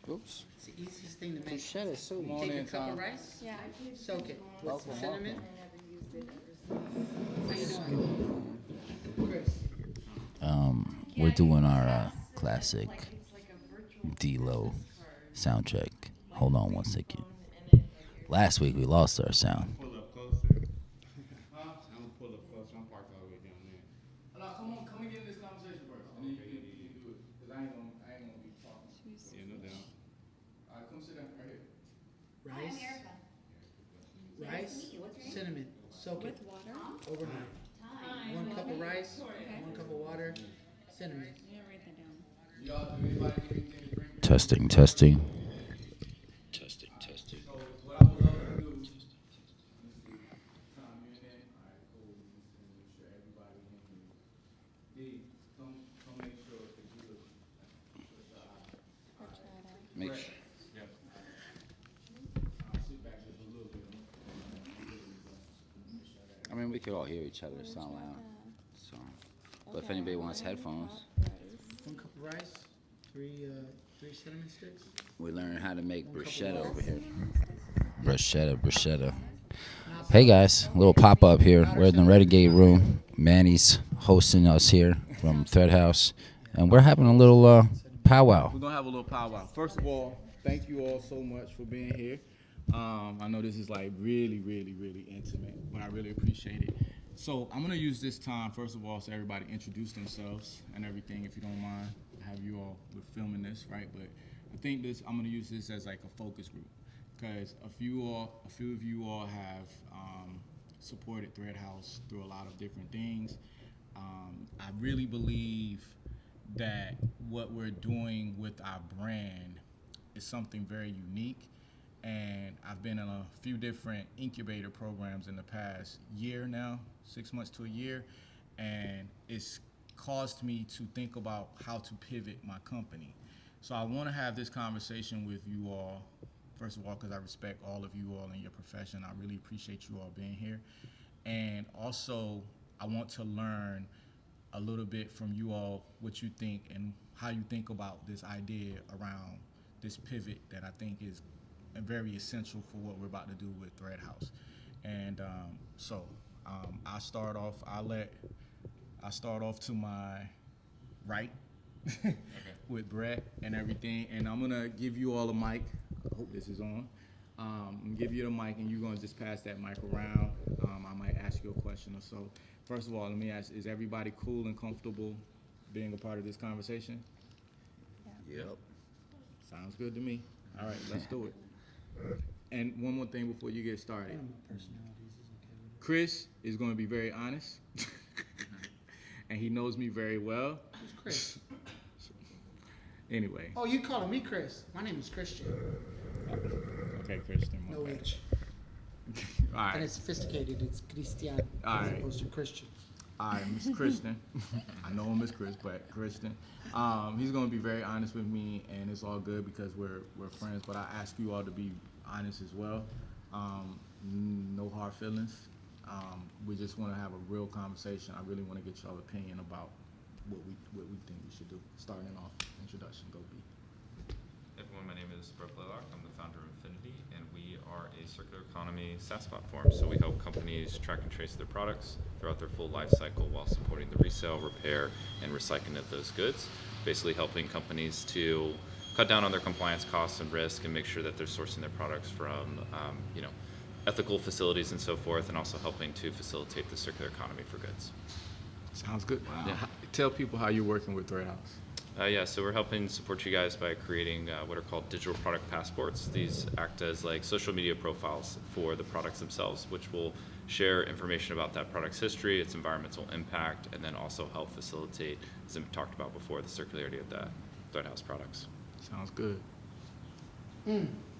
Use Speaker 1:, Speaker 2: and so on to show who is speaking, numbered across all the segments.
Speaker 1: Oops.
Speaker 2: It's the easiest thing to make.
Speaker 1: Bruschetta soup.
Speaker 2: Take a cup of rice, soak it with some cinnamon. How you doing? Chris.
Speaker 3: We're doing our classic D-Lo sound check. Hold on 1 second. Last week we lost our sound.
Speaker 4: Pull up closer. I'm gonna pull up closer. I'm parked all the way down there. No, come and get in this conversation first. And then you can do it. Because I ain't gonna be talking. Yeah, no doubt. All right, come sit down right here.
Speaker 2: Rice, cinnamon, soak it overnight. 1 cup of rice, 1 cup of water, cinnamon.
Speaker 4: Y'all, do anybody need anything to drink?
Speaker 3: Testing.
Speaker 4: So what I would love to do is come in there. All right, cool. Make sure everybody in here. D, come make sure that you look.
Speaker 1: Make
Speaker 4: Right.
Speaker 1: sure.
Speaker 4: Yep. I'll sit back just a little bit.
Speaker 1: I mean, we could all hear each other. It's not loud. So, but if anybody wants headphones,
Speaker 2: 1 cup of rice, 3 cinnamon sticks.
Speaker 1: we learn how to make bruschetta over here.
Speaker 3: Bruschetta. Hey guys, a little pop up here. We're in the Renegade Room. Manny's hosting us here from Thread House, and we're having a little powwow.
Speaker 4: We're gonna have a little powwow. First of all, thank you all so much for being here. I know this is like really intimate, but I really appreciate it. So I'm gonna use this time, first of all, so everybody introduce themselves and everything, if you don't mind. Have you all, we're filming this, right? But I think I'm gonna use this as like a focus group, because a few of you all have supported Thread House through a lot of different things. I really believe that what we're doing with our brand is something very unique. And I've been in a few different incubator programs in the past year now, 6 months to a year, and it's caused me to think about how to pivot my company. So I want to have this conversation with you all, first of all, because I respect all of you all in your profession. I really appreciate you all being here. And also, I want to learn a little bit from you all what you think and how you think about this idea around this pivot that I think is very essential for what we're about to do with Thread House. And I start off to my right with Brett and everything, and I'm gonna give you all a mic. I hope this is on. I'm gonna give you the mic, and you're gonna just pass that mic around. I might ask you a question or so. First of all, let me ask: is everybody cool and comfortable being a part of this conversation?
Speaker 1: Yep.
Speaker 4: Sounds good to me. All right, let's do it. And one more thing before you get started. Chris is going to be very honest, and he knows me very well.
Speaker 2: Who's Chris?
Speaker 4: Anyway.
Speaker 2: Oh, you calling me Chris? My name is Christian.
Speaker 4: Okay, Christian.
Speaker 2: No H.
Speaker 4: All right.
Speaker 2: And it's sophisticated. It's Christian as opposed to Christian.
Speaker 4: All right, Miss Kristen. I know him as Chris, but Kristen. He's gonna be very honest with me, and it's all good because we're friends. But I ask you all to be honest as well. No hard feelings. We just want to have a real conversation. I really want to get y'all opinion about what we think we should do. Starting off, introduction, go B.
Speaker 5: Everyone, my name is Brett Blaylock. I'm the founder of Infinity, and we are a circular economy SaaS platform. So we help companies track and trace their products throughout their full life cycle while supporting the resale, repair, and recycling of those goods. Basically helping companies to cut down on their compliance costs and risk and make sure that they're sourcing their products from ethical facilities and so forth, and also helping to facilitate the circular economy for goods.
Speaker 4: Sounds good.
Speaker 5: Wow. Yeah.
Speaker 4: Tell people how you're working with Thread House.
Speaker 5: So we're helping support you guys by creating what are called digital product passports. These act as like social media profiles for the products themselves, which will share information about that product's history, its environmental impact, and then also help facilitate, as we talked about before, the circularity of the Thread House products.
Speaker 4: Sounds good.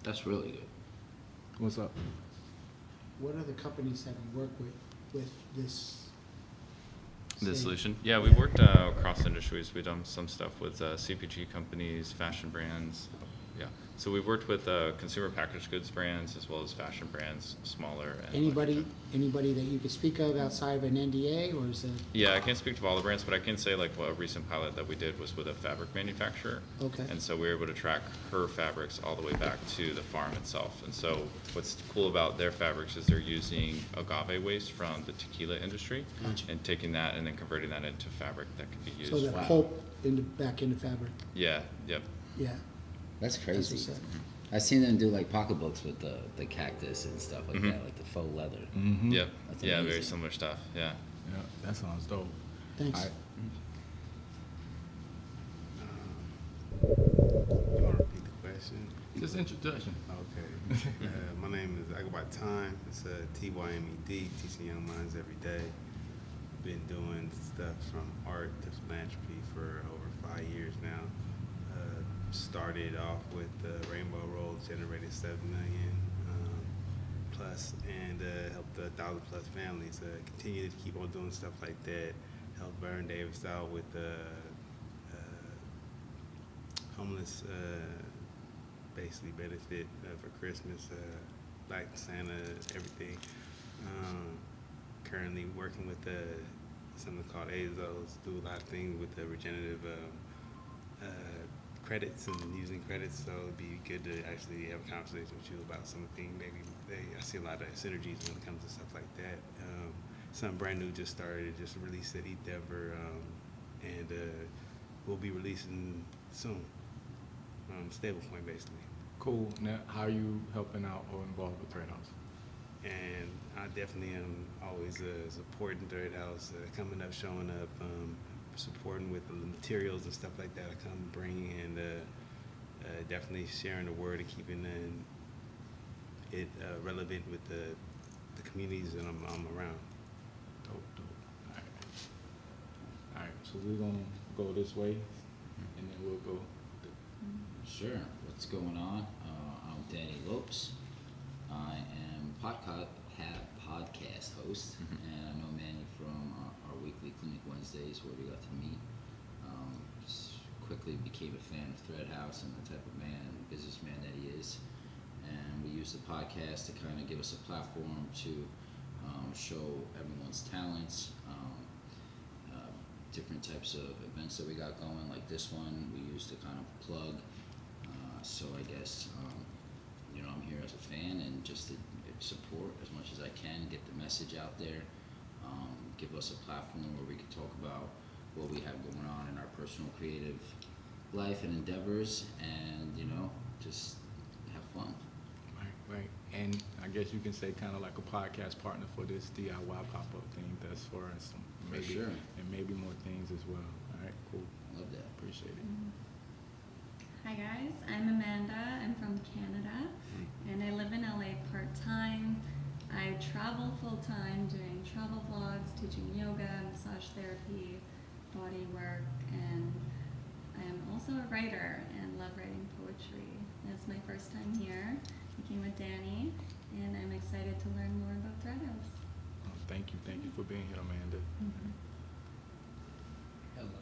Speaker 1: That's really good.
Speaker 4: What's up?
Speaker 2: What other companies have you worked with this?
Speaker 5: The solution? Yeah, we've worked across industries. We've done some stuff with CPG companies, fashion brands, Yeah. So we've worked with consumer packaged goods brands as well as fashion brands, smaller. And
Speaker 2: Anybody that you could speak of outside of an NDA, or is it?
Speaker 5: Yeah, I can't speak to all the brands, but I can say like a recent pilot that we did was with a fabric manufacturer.
Speaker 2: Okay.
Speaker 5: And so we were able to track her fabrics all the way back to the farm itself. And so what's cool about their fabrics is they're using agave waste from the tequila industry.
Speaker 2: Gotcha.
Speaker 5: And taking that and then converting that into fabric that can be used.
Speaker 2: So the pulp back into fabric.
Speaker 5: Yeah. Yep.
Speaker 2: Yeah.
Speaker 3: That's
Speaker 2: That's
Speaker 3: crazy.
Speaker 2: what's up.
Speaker 3: I've seen them do like pocketbooks with the cactus and stuff like that, like the faux leather.
Speaker 4: Mm-hmm.
Speaker 5: Yep.
Speaker 3: That's
Speaker 5: Yeah. Very
Speaker 3: amazing.
Speaker 5: similar stuff. Yeah.
Speaker 4: Yeah, that sounds dope.
Speaker 2: Thanks.
Speaker 4: All right.
Speaker 6: You want to repeat the question?
Speaker 4: Just introduction.
Speaker 6: Okay. My name is, I go by Time. It's TYMED, teaching young minds every day. Been doing stuff from art to philanthropy for over 5 years now. Started off with the Rainbow Roll, generated 7 million plus, and helped 1,000+ families. Continue to keep on doing stuff like that. Helped Baron Davis out with homeless, basically benefit for Christmas, Black Santa, everything. Currently working with something called AZOS, do a lot of things with the regenerative credits and using credits, so it'd be good to actually have a conversation with you about something. Maybe I see a lot of synergies when it comes to stuff like that. Something brand new just started, just released at Denver, and we'll be releasing soon. Stablecoin, basically.
Speaker 4: Cool. Now, how are you helping out or involved with Thread House?
Speaker 6: And I definitely am always supporting Thread House, coming up, showing up, supporting with the materials and stuff like that I come bring, and definitely sharing the word and keeping it relevant with the communities that I'm around.
Speaker 4: Dope. All right. So we're gonna go this way, and then we'll go.
Speaker 3: Sure. What's going on? I'm Danny Lopes. I am podcast host, and I know Manny from our weekly Clinic Wednesdays where we got to meet. Quickly became a fan of Thread House and the type of businessman that he is. And we use the podcast to kind of give us a platform to show everyone's talents, different types of events that we got going, like this one we used to kind of plug. So I guess, I'm here as a fan and just to support as much as I can, get the message out there, give us a platform where we can talk about what we have going on in our personal creative life and endeavors, and, just have fun.
Speaker 4: Right. And I guess you can say kind of like a podcast partner for this DIY pop-up thing thus far, and maybe,
Speaker 3: sure.
Speaker 4: And maybe more things as well. All right, cool.
Speaker 3: Love that.
Speaker 4: Appreciate it.
Speaker 7: Hi guys, I'm Amanda. I'm from Canada, and I live in LA part-time. I travel full-time doing travel vlogs, teaching yoga, massage therapy, body work, and I am also a writer and love writing poetry. It's my first time here. I came with Danny, and I'm excited to learn more about Thread House.
Speaker 4: Thank you for being here, Amanda.
Speaker 8: Hello.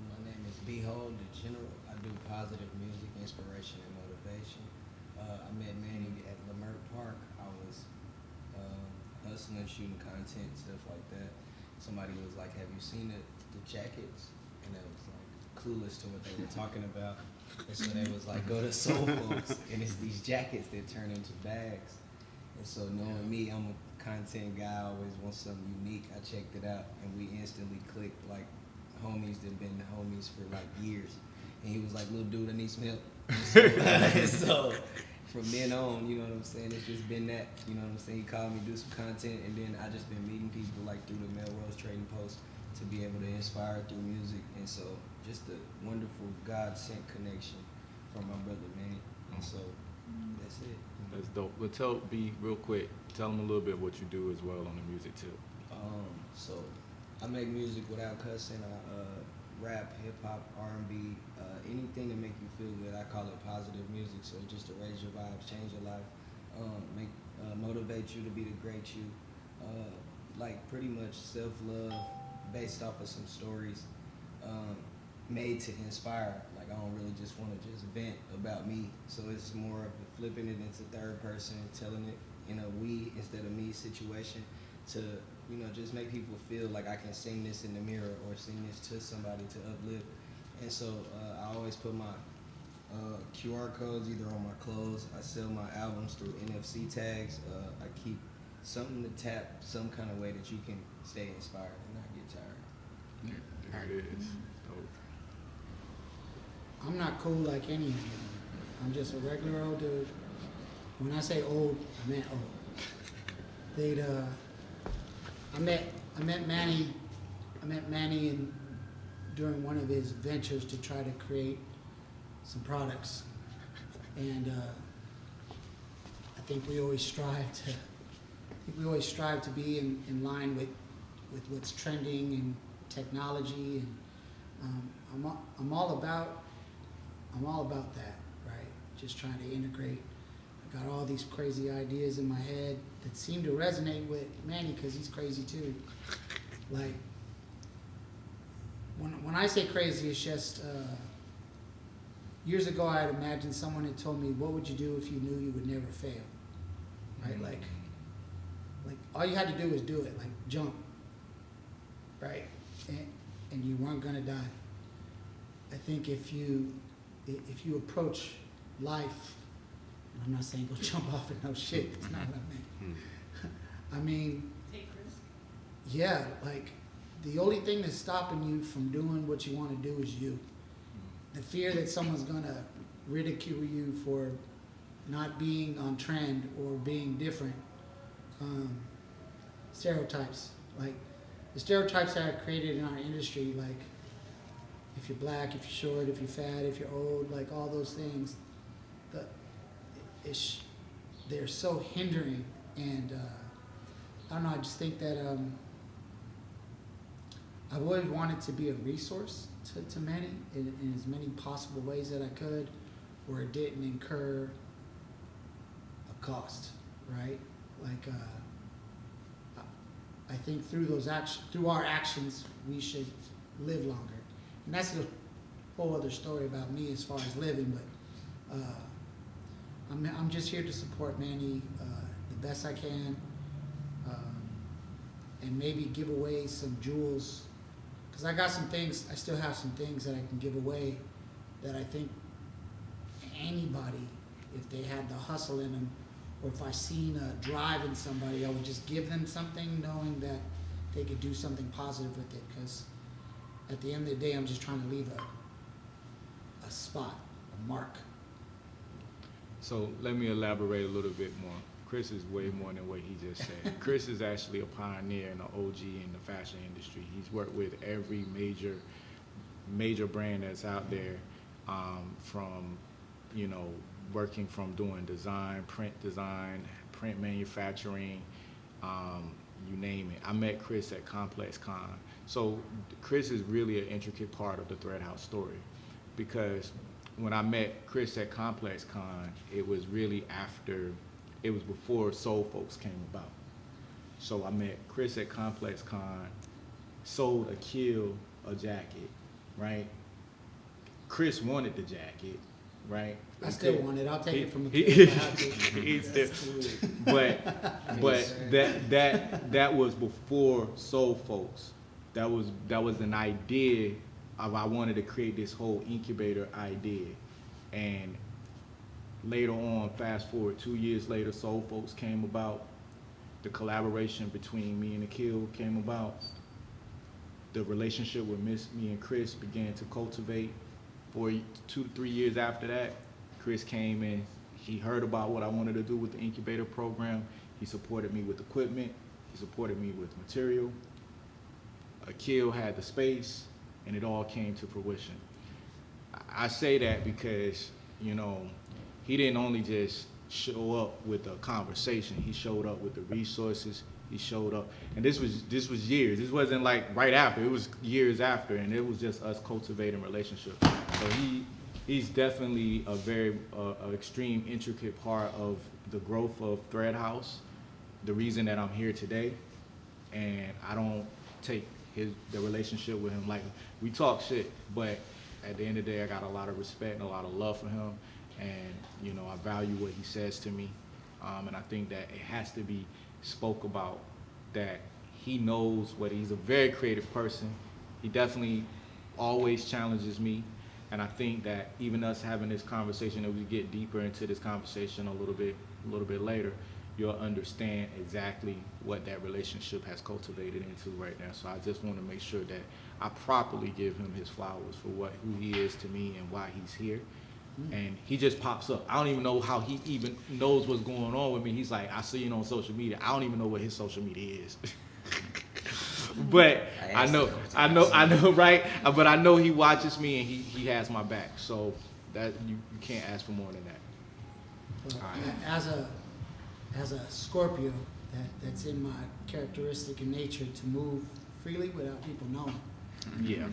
Speaker 8: My name is Behold the General. I do positive music, inspiration, and motivation. I met Manny at Lamert Park. I was hustling, shooting content, stuff like that. Somebody was like, "Have you seen the jackets?" And I was like clueless to what they were talking about. And so they was like, "Go to Soul Folks," and it's these jackets that turn into bags. And so knowing me, I'm a content guy. I always want something unique. I checked it out, and we instantly clicked like homies that been homies for like years. And he was like, "Little dude, I need some help." So from then on, you know what I'm saying, it's just been that, you know what I'm saying, he called me, do some content, and then I just been meeting people like through the Melrose Trading Post to be able to inspire through music. And so just a wonderful God-sent connection from my brother Manny. And so that's it.
Speaker 4: That's dope. But tell B real quick, tell them a little bit what you do as well on the music too.
Speaker 8: So I make music without cussing. I rap, hip hop, R&B, anything to make you feel good. I call it positive music. So just to raise your vibes, change your life, motivate you to be the great you. Like pretty much self-love based off of some stories made to inspire. Like I don't really just want to just vent about me. So it's more of flipping it into third person, telling it in a we instead of me situation to, you know, just make people feel like I can sing this in the mirror or sing this to somebody to uplift. And so I always put my QR codes either on my clothes. I sell my albums through NFC tags. I keep something to tap some kind of way that you can stay inspired and not get tired.
Speaker 4: There it is. Dope.
Speaker 9: I'm not cool like any of you. I'm just a regular old dude. When I say old, I meant old. I met Manny during one of his ventures to try to create some products, and I think we always strive to be in line with what's trending and technology, and I'm all about that, right? Just trying to integrate. I got all these crazy ideas in my head that seem to resonate with Manny because he's crazy too. Like when I say crazy, it's just years ago I had imagined someone had told me, "What would you do if you knew you would never fail?" Right? Like all you had to do was do it, like jump, right? And you weren't gonna die. I think if you approach life, and I'm not saying go jump off and no shit, that's not what I meant. I mean, yeah, like the only thing that's stopping you from doing what you want to do is you. The fear that someone's gonna ridicule you for not being on trend or being different. Stereotypes, like the stereotypes that are created in our industry, like if you're black, if you're short, if you're fat, if you're old, like all those things, they're so hindering. And I don't know, I just think that I've always wanted to be a resource to many in as many possible ways that I could, where it didn't incur a cost, right? Like I think through our actions, we should live longer. And that's a whole other story about me as far as living, but I'm just here to support Manny the best I can, and maybe give away some jewels, because I still have some things that I can give away that I think anybody, if they had the hustle in them, or if I seen a drive in somebody, I would just give them something knowing that they could do something positive with it, because at the end of the day, I'm just trying to leave a spot, a mark.
Speaker 4: So let me elaborate a little bit more. Chris is way more than what he just said. Chris is actually a pioneer and an OG in the fashion industry. He's worked with every major brand that's out there, from, you know, working from doing design, print manufacturing, you name it. I met Chris at Complex Con. So Chris is really an intricate part of the Thread House story, because when I met Chris at Complex Con, it was before Soul Folks came about. So I met Chris at Complex Con, sold Akil a jacket, right? Chris wanted the jacket, right?
Speaker 9: I still want it. I'll take it from Akil if I have to.
Speaker 4: He's still, but that was before Soul Folks. That was an idea of, I wanted to create this whole incubator idea. And later on, fast forward 2 years later, Soul Folks came about. The collaboration between me and Akil came about. The relationship with me and Chris began to cultivate. For 2 to 3 years after that, Chris came in. He heard about what I wanted to do with the incubator program. He supported me with equipment. He supported me with material. Akil had the space, and it all came to fruition. I say that because, you know, he didn't only just show up with a conversation. He showed up with the resources. He showed up, and this was years. This wasn't like right after. It was years after, and it was just us cultivating relationships. So he's definitely a very extreme, intricate part of the growth of Thread House. The reason that I'm here today, and I don't take the relationship with him like we talk shit, but at the end of the day, I got a lot of respect and a lot of love for him, and you know, I value what he says to me, and I think that it has to be spoke about, that he knows what he's a very creative person. He definitely always challenges me, and I think that even us having this conversation, as we get deeper into this conversation a little bit later, you'll understand exactly what that relationship has cultivated into right now. So I just want to make sure that I properly give him his flowers for who he is to me and why he's here. And he just pops up. I don't even know how he even knows what's going on with me. He's like, I see you on social media. I don't even know what his social media is. But I know, right? But I know he watches me and he has my back. So that you can't ask for more than that.
Speaker 9: Well, as a Scorpio, that's in my characteristic and nature to move freely without people knowing.
Speaker 4: Yeah,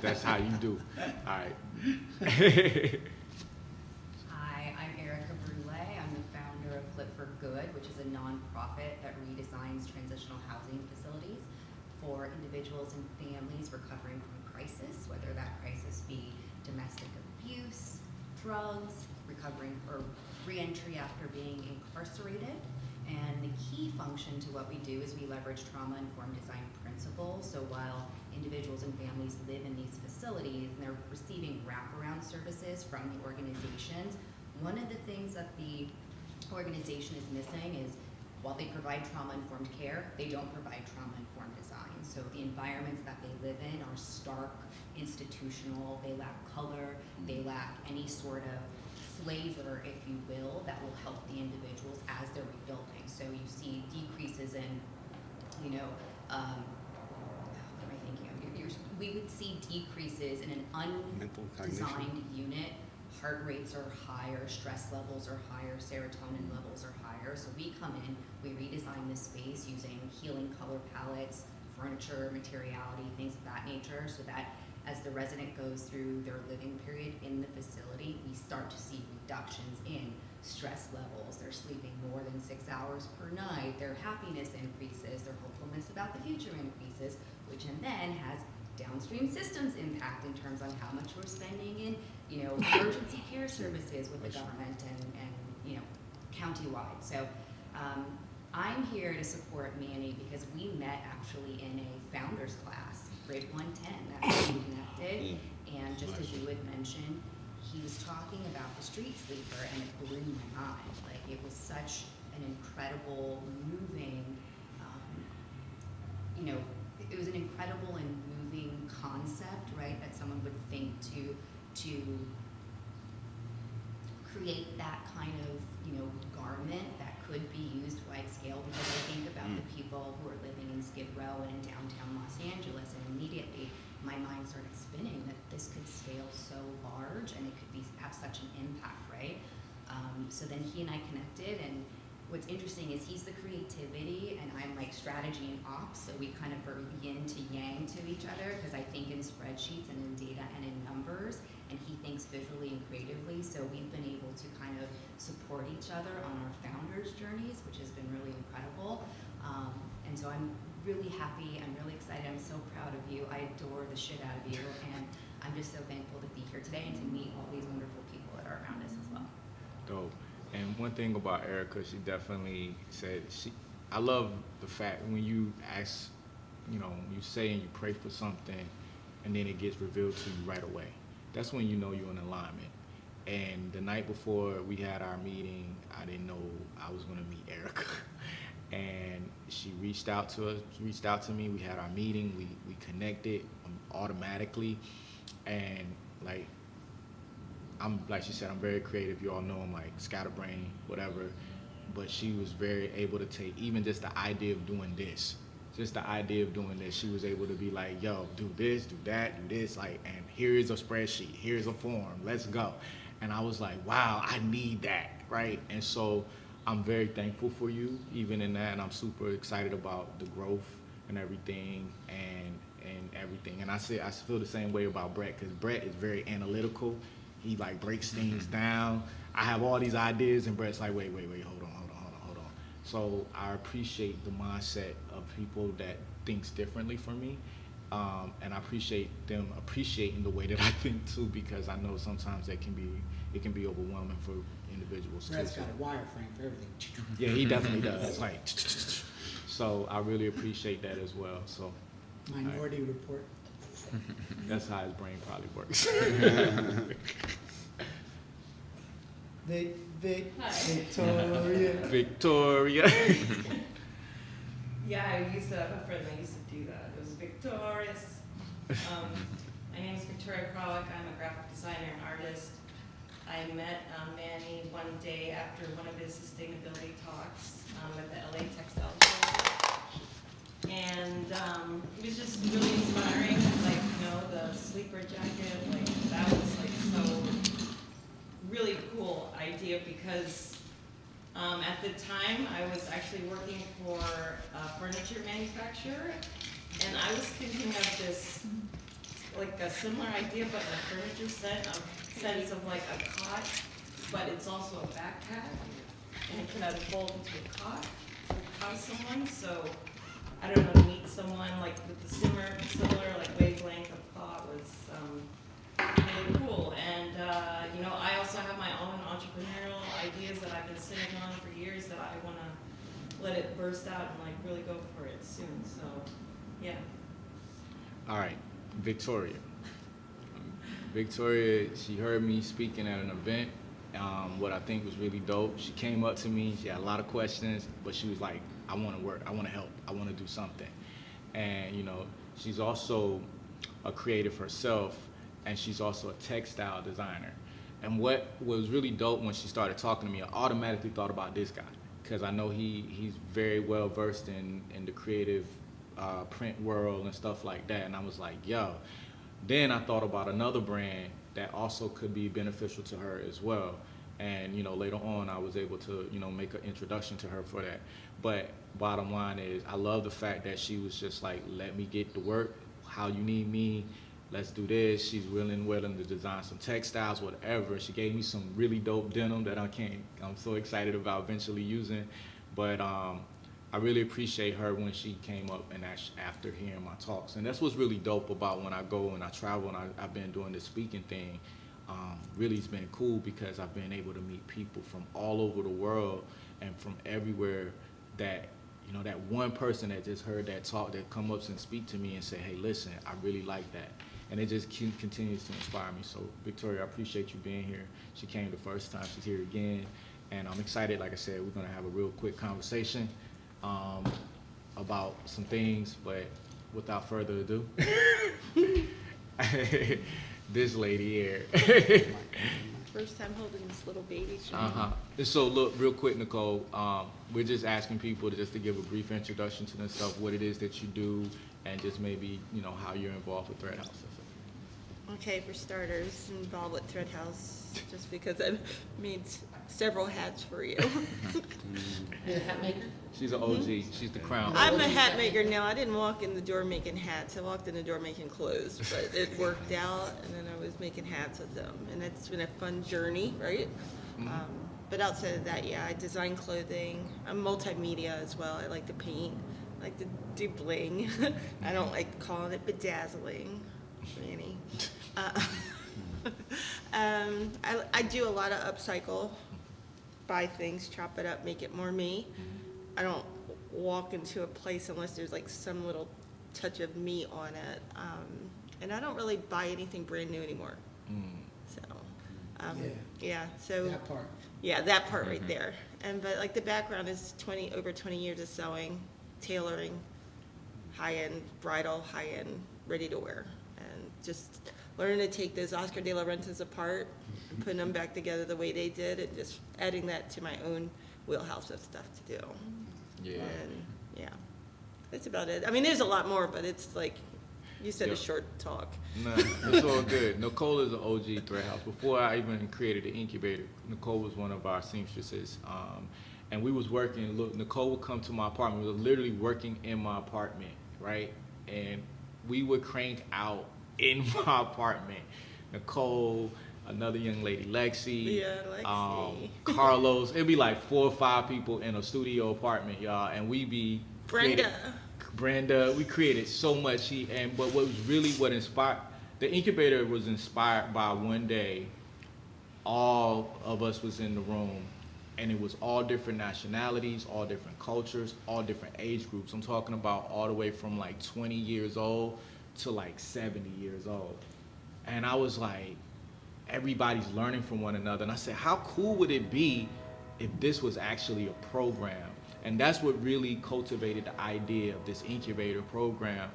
Speaker 4: that's how you do. All right.
Speaker 10: Hi, I'm Erica Brule. I'm the founder of Flip for Good, which is a nonprofit that redesigns transitional housing facilities for individuals and families recovering from crisis, whether that crisis be domestic abuse, drugs, recovering or re-entry after being incarcerated. And the key function to what we do is we leverage trauma-informed design principles. So while individuals and families live in these facilities and they're receiving wraparound services from the organizations, one of the things that the organization is missing is, while they provide trauma-informed care, they don't provide trauma-informed design. So the environments that they live in are stark, institutional, they lack color, they lack any sort of flavor, if you will, that will help the individuals as they're rebuilding. So you see decreases in, you know, what am I thinking of? We would see decreases in an undesigned unit. Heart rates are higher, stress levels are higher, serotonin levels are higher. So we come in, we redesign this space using healing color palettes, furniture, materiality, things of that nature, so that as the resident goes through their living period in the facility, we start to see reductions in stress levels. They're sleeping more than 6 hours per night. Their happiness increases. Their hopefulness about the future increases, which then has downstream systems impact in terms on how much we're spending in, you know, emergency care services with the government and you know, countywide. So I'm here to support Manny because we met actually in a founders class, grade 110, that's how we connected. And just as you had mentioned, he was talking about the street sleeper and it blew my mind. Like, it was such an incredible, moving, you know, it was an incredible and moving concept, right, that someone would think to create that kind of, you know, garment that could be used wide scale. Because I think about the people who are living in Skid Row and in downtown Los Angeles, and immediately my mind started spinning that this could scale so large and it could have such an impact, right? So then he and I connected, and what's interesting is he's the creativity and I'm like strategy and ops, so we kind of are yin to yang to each other, because I think in spreadsheets and in data and in numbers, and he thinks visually and creatively. So we've been able to kind of support each other on our founders' journeys, which has been really incredible. And so I'm really happy, I'm really excited, I'm so proud of you. I adore the shit out of you, and I'm just so thankful to be here today and to meet all these wonderful people that are around us as well.
Speaker 4: Dope. And one thing about Erica, she definitely said, I love the fact when you ask, you know, you say and you pray for something and then it gets revealed to you right away. That's when you know you're in alignment. And the night before we had our meeting, I didn't know I was gonna meet Erica. And she reached out to me, we had our meeting, we connected automatically. And like she said, I'm very creative. You all know I'm like scatterbrain, whatever. But she was very able to take even just the idea of doing this. She was able to be like, yo, do this, do that, do this. Like, and here is a spreadsheet, here's a form, let's go. And I was like, wow, I need that, right? And so I'm very thankful for you, even in that. And I'm super excited about the growth and everything and everything. And I feel the same way about Brett, because Brett is very analytical. He like breaks things down. I have all these ideas and Brett's like, wait, hold on. So I appreciate the mindset of people that thinks differently from me. And I appreciate them appreciating the way that I think too, because I know sometimes it can be overwhelming for individuals too.
Speaker 9: Brad's got a wireframe for everything.
Speaker 4: Yeah, he definitely does. Like, so I really appreciate that as well. So
Speaker 9: Minority Report.
Speaker 4: that's how his brain probably works.
Speaker 9: Victoria.
Speaker 4: Victoria.
Speaker 11: Yeah, I used to have a friend that used to do that. It was victorious. My name is Victoria Kralik. I'm a graphic designer and artist. I met Manny one day after one of his sustainability talks at the LA Textile Show. And it was just really inspiring. Like, you know, the sleeper jacket, like that was like so really cool idea because at the time I was actually working for a furniture manufacturer, and I was thinking of this like a similar idea but in a furniture sense of like a cot, but it's also a backpack and it can unfold into a cot to house someone. So I don't know, to meet someone like with the similar like wavelength of thought was really cool. And you know, I also have my own entrepreneurial ideas that I've been sitting on for years that I want to let it burst out and like really go for it soon. So yeah.
Speaker 4: All right, Victoria. Victoria, she heard me speaking at an event. What I think was really dope, she came up to me, she had a lot of questions, but she was like, I want to work, I want to help, I want to do something. And you know, she's also a creative herself, and she's also a textile designer. And what was really dope when she started talking to me, I automatically thought about this guy, because I know he's very well versed in the creative print world and stuff like that. And I was like, yo. Then I thought about another brand that also could be beneficial to her as well. And you know, later on I was able to, you know, make an introduction to her for that. But bottom line is, I love the fact that she was just like, let me get to work, how you need me, let's do this. She's willing to design some textiles, whatever. She gave me some really dope denim that I'm so excited about eventually using. But I really appreciate her when she came up and after hearing my talks. And that's what's really dope about when I go and I travel and I've been doing this speaking thing. Really it's been cool because I've been able to meet people from all over the world and from everywhere that, you know, that one person that just heard that talk that come up and speak to me and say, hey, listen, I really like that. And it just continues to inspire me. So Victoria, I appreciate you being here. She came the first time, she's here again. And I'm excited, like I said, we're gonna have a real quick conversation about some things, but without further ado, this lady here.
Speaker 12: First time holding this little baby.
Speaker 4: So look, real quick, Nicole, we're just asking people to give a brief introduction to themselves, what it is that you do, and just maybe, you know, how you're involved with Thread House.
Speaker 12: Okay, for starters, involved with Thread House, just because I've made several hats for you.
Speaker 9: You're a hat maker?
Speaker 4: She's an OG. She's the crown.
Speaker 12: I'm a hat maker now. I didn't walk in the door making hats. I walked in the door making clothes, but it worked out, and then I was making hats with them, and it's been a fun journey, right? But outside of that, yeah, I design clothing. I'm multimedia as well. I like to paint. I like to do bling. I don't like calling it bedazzling, Annie. I do a lot of upcycle, buy things, chop it up, make it more me. I don't walk into a place unless there's like some little touch of me on it. And I don't really buy anything brand new anymore. So, so
Speaker 9: that part.
Speaker 12: Yeah, that part right there. But like the background is over 20 years of sewing, tailoring, high-end bridal, high-end ready to wear, and just learning to take those Oscar de la Rentas apart, putting them back together the way they did, and just adding that to my own wheelhouse of stuff to do.
Speaker 4: Yeah.
Speaker 12: And yeah, that's about it. I mean, there's a lot more, but it's like, you said a short talk.
Speaker 4: No, it's all good. Nicole is an OG Thread House. Before I even created the incubator, Nicole was one of our seamstresses. And we was working, look, Nicole would come to my apartment. We were literally working in my apartment, right? And we would crank out in my apartment. Nicole, another young lady, Lexi, Carlos. It'd be like 4 or 5 people in a studio apartment, y'all, and we be
Speaker 12: Brenda.
Speaker 4: Brenda, we created so much heat. And but what was really what inspired the incubator was inspired by one day, all of us was in the room, and it was all different nationalities, all different cultures, all different age groups. I'm talking about all the way from like 20 years old to like 70 years old. And I was like, everybody's learning from one another. And I said, how cool would it be if this was actually a program? And that's what really cultivated the idea of this incubator program.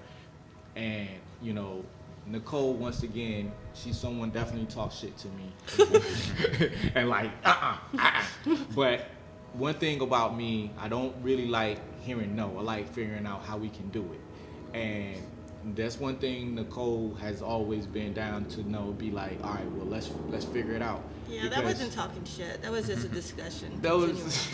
Speaker 4: And, you know, Nicole, once again, she's someone definitely talks shit to me. And like, But one thing about me, I don't really like hearing no. I like figuring out how we can do it. And that's one thing Nicole has always been down to know, be like, all right, well, let's figure it out.
Speaker 12: Yeah, that wasn't talking shit. That was just a discussion.
Speaker 4: That was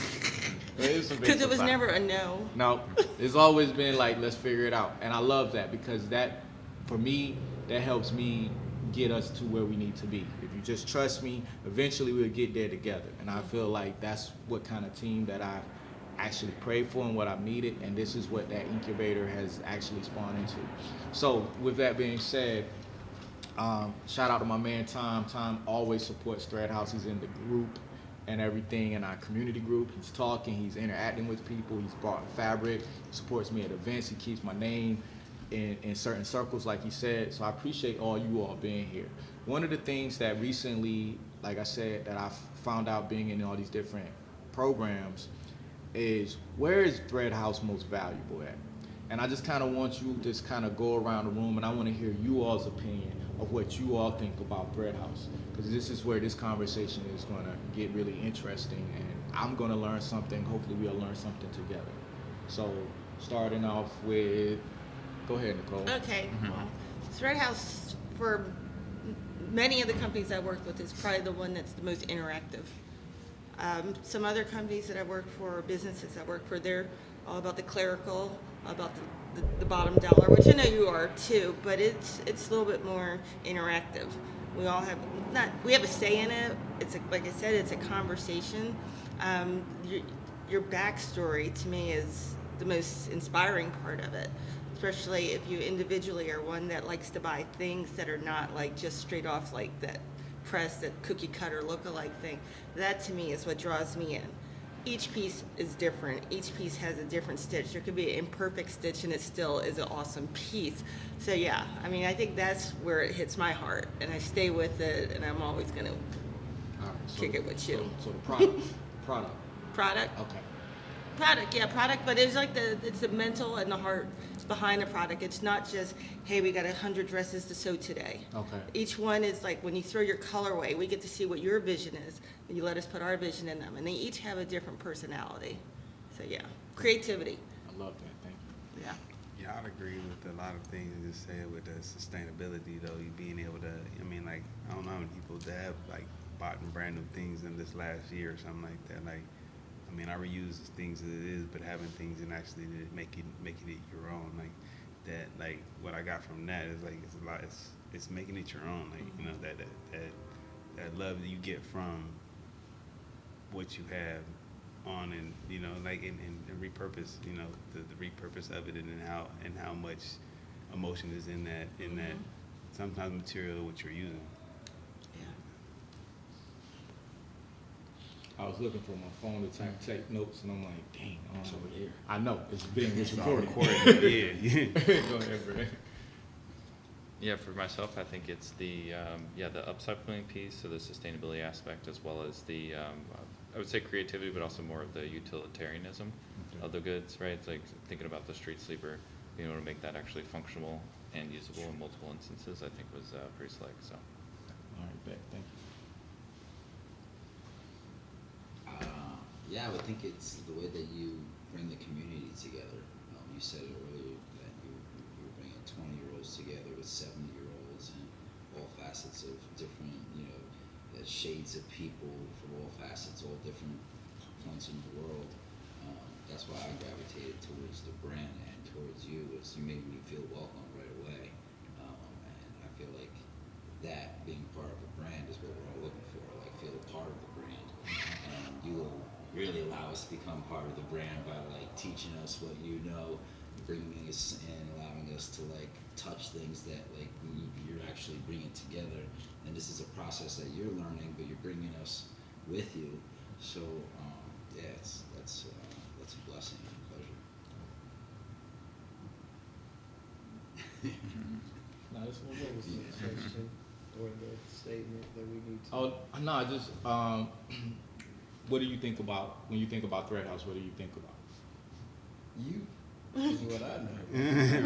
Speaker 12: because it was never a no.
Speaker 4: No, it's always been like, let's figure it out. And I love that, because that, for me, that helps me get us to where we need to be. If you just trust me, eventually we'll get there together. And I feel like that's what kind of team that I actually prayed for and what I've needed, and this is what that incubator has actually spawned into. So with that being said, shout out to my man Tom. Tom always supports Thread House. He's in the group and everything, in our community group. He's talking, he's interacting with people, he's brought fabric, he supports me at events, he keeps my name in certain circles, like he said. So I appreciate all you all being here. One of the things that recently, like I said, that I found out being in all these different programs is, where is Thread House most valuable at? And I just kind of want you to just kind of go around the room, and I want to hear you all's opinion of what you all think about Thread House, because this is where this conversation is going to get really interesting, and I'm going to learn something. Hopefully we'll learn something together. So starting off with, go ahead, Nicole.
Speaker 12: Okay. Well, Thread House, for many of the companies I work with, is probably the one that's the most interactive. Some other companies that I work for, or businesses I work for, they're all about the clerical, about the bottom dollar, which I know you are too, but it's a little bit more interactive. We all have, we have a say in it. It's like I said, it's a conversation. Your backstory to me is the most inspiring part of it, especially if you individually are one that likes to buy things that are not like just straight off like that press, that cookie cutter look-alike thing. That to me is what draws me in. Each piece is different. Each piece has a different stitch. There could be an imperfect stitch and it still is an awesome piece. So yeah, I mean, I think that's where it hits my heart, and I stay with it, and I'm always gonna kick it with you.
Speaker 4: So the product.
Speaker 12: Product?
Speaker 4: Okay.
Speaker 12: Product, yeah, product, but it's like it's the mental and the heart behind the product. It's not just, hey, we got 100 dresses to sew today.
Speaker 4: Okay.
Speaker 12: Each one is like, when you throw your colorway, we get to see what your vision is, and you let us put our vision in them, and they each have a different personality. So yeah, creativity.
Speaker 4: I love that, thank you.
Speaker 12: Yeah.
Speaker 6: Yeah, I'd agree with a lot of things you just said with the sustainability, though. You being able to, I mean, like, I don't know how many people that have, like, bought brand new things in this last year or something like that. Like, I mean, I reuse things as it is, but having things and actually making it your own, like that, like what I got from that is like, it's a lot. It's making it your own, like, you know, that love that you get from what you have on, and you know, like and repurpose, you know, the repurpose of it, and how much emotion is in that sometimes material what you're using.
Speaker 4: I was looking for my phone to take notes, and I'm like, dang, it's over here. I know, it's being recorded.
Speaker 6: Yeah.
Speaker 4: Go ahead, Brad.
Speaker 5: Yeah, for myself, I think it's the upcycling piece, so the sustainability aspect, as well as the I would say creativity, but also more of the utilitarianism of the goods, right? It's like thinking about the street sleeper, being able to make that actually functional and usable in multiple instances, I think was pretty slick. So.
Speaker 4: All right, bet. Thank you.
Speaker 3: Yeah, I would think it's the way that you bring the community together. You said it earlier that you're bringing 20-year-olds together with 70-year-olds and all facets of different, you know, shades of people from all facets, all different points in the world. That's why I gravitated towards the brand and towards you, as you made me feel welcome right away. And I feel like that being part of a brand is what we're all looking for, like feel a part of the brand. And you will really allow us to become part of the brand by like teaching us what you know, bringing us and allowing us to like touch things that like you're actually bringing together. And this is a process that you're learning, but you're bringing us with you. So yeah, that's a blessing and a pleasure.
Speaker 2: Now, this one was the question or the statement that we need to.
Speaker 4: Oh no, just what do you think about when you think about Thread House? What do you think about?
Speaker 8: You is what I know.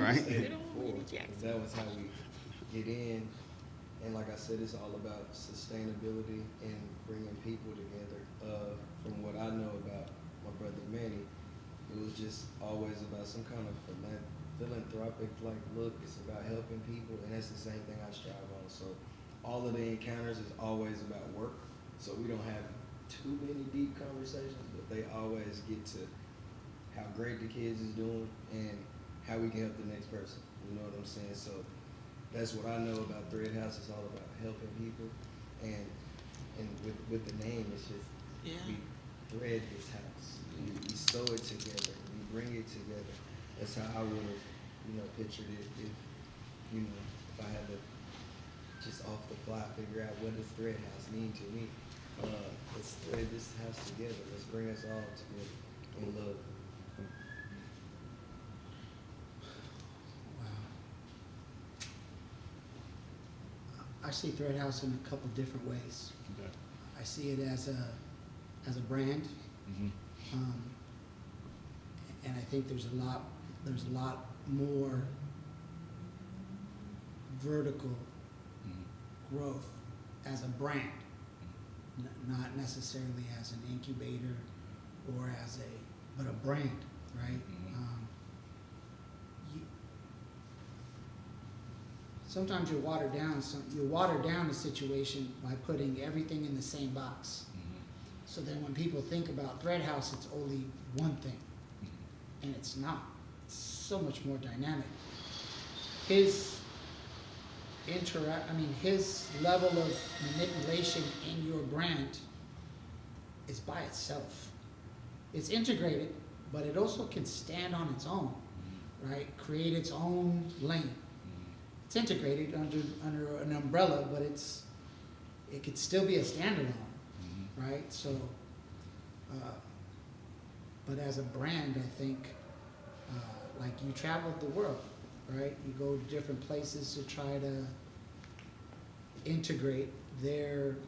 Speaker 6: Right.
Speaker 8: I said it before, 'cause that was how we get in. And like I said, it's all about sustainability and bringing people together. From what I know about my brother Manny, it was just always about some kind of philanthropic like look. It's about helping people, and that's the same thing I strive on. So all of the encounters is always about work. So we don't have too many deep conversations, but they always get to how great the kids is doing and how we can help the next person. You know what I'm saying? So that's what I know about Thread House. It's all about helping people, and with the name, it's just we thread this house. We sew it together. We bring it together. That's how I would have, pictured it if I had to just off the fly figure out what does Thread House mean to me. Let's thread this house together. Let's bring us all together in love.
Speaker 9: I see Thread House in a couple different ways.
Speaker 4: Okay.
Speaker 9: I see it as a brand, and I think there's a lot more vertical growth as a brand, not necessarily as an incubator or but a brand, right? Sometimes you water down a situation by putting everything in the same box. So then when people think about Thread House, it's only one thing, and it's not. It's so much more dynamic. His level of manipulation in your brand is by itself. It's integrated, but it also can stand on its own, right? Create its own lane. It's integrated under an umbrella, but it could still be a standalone, right? So, but as a brand, I think, like you traveled the world, right? You go to different places to try to integrate their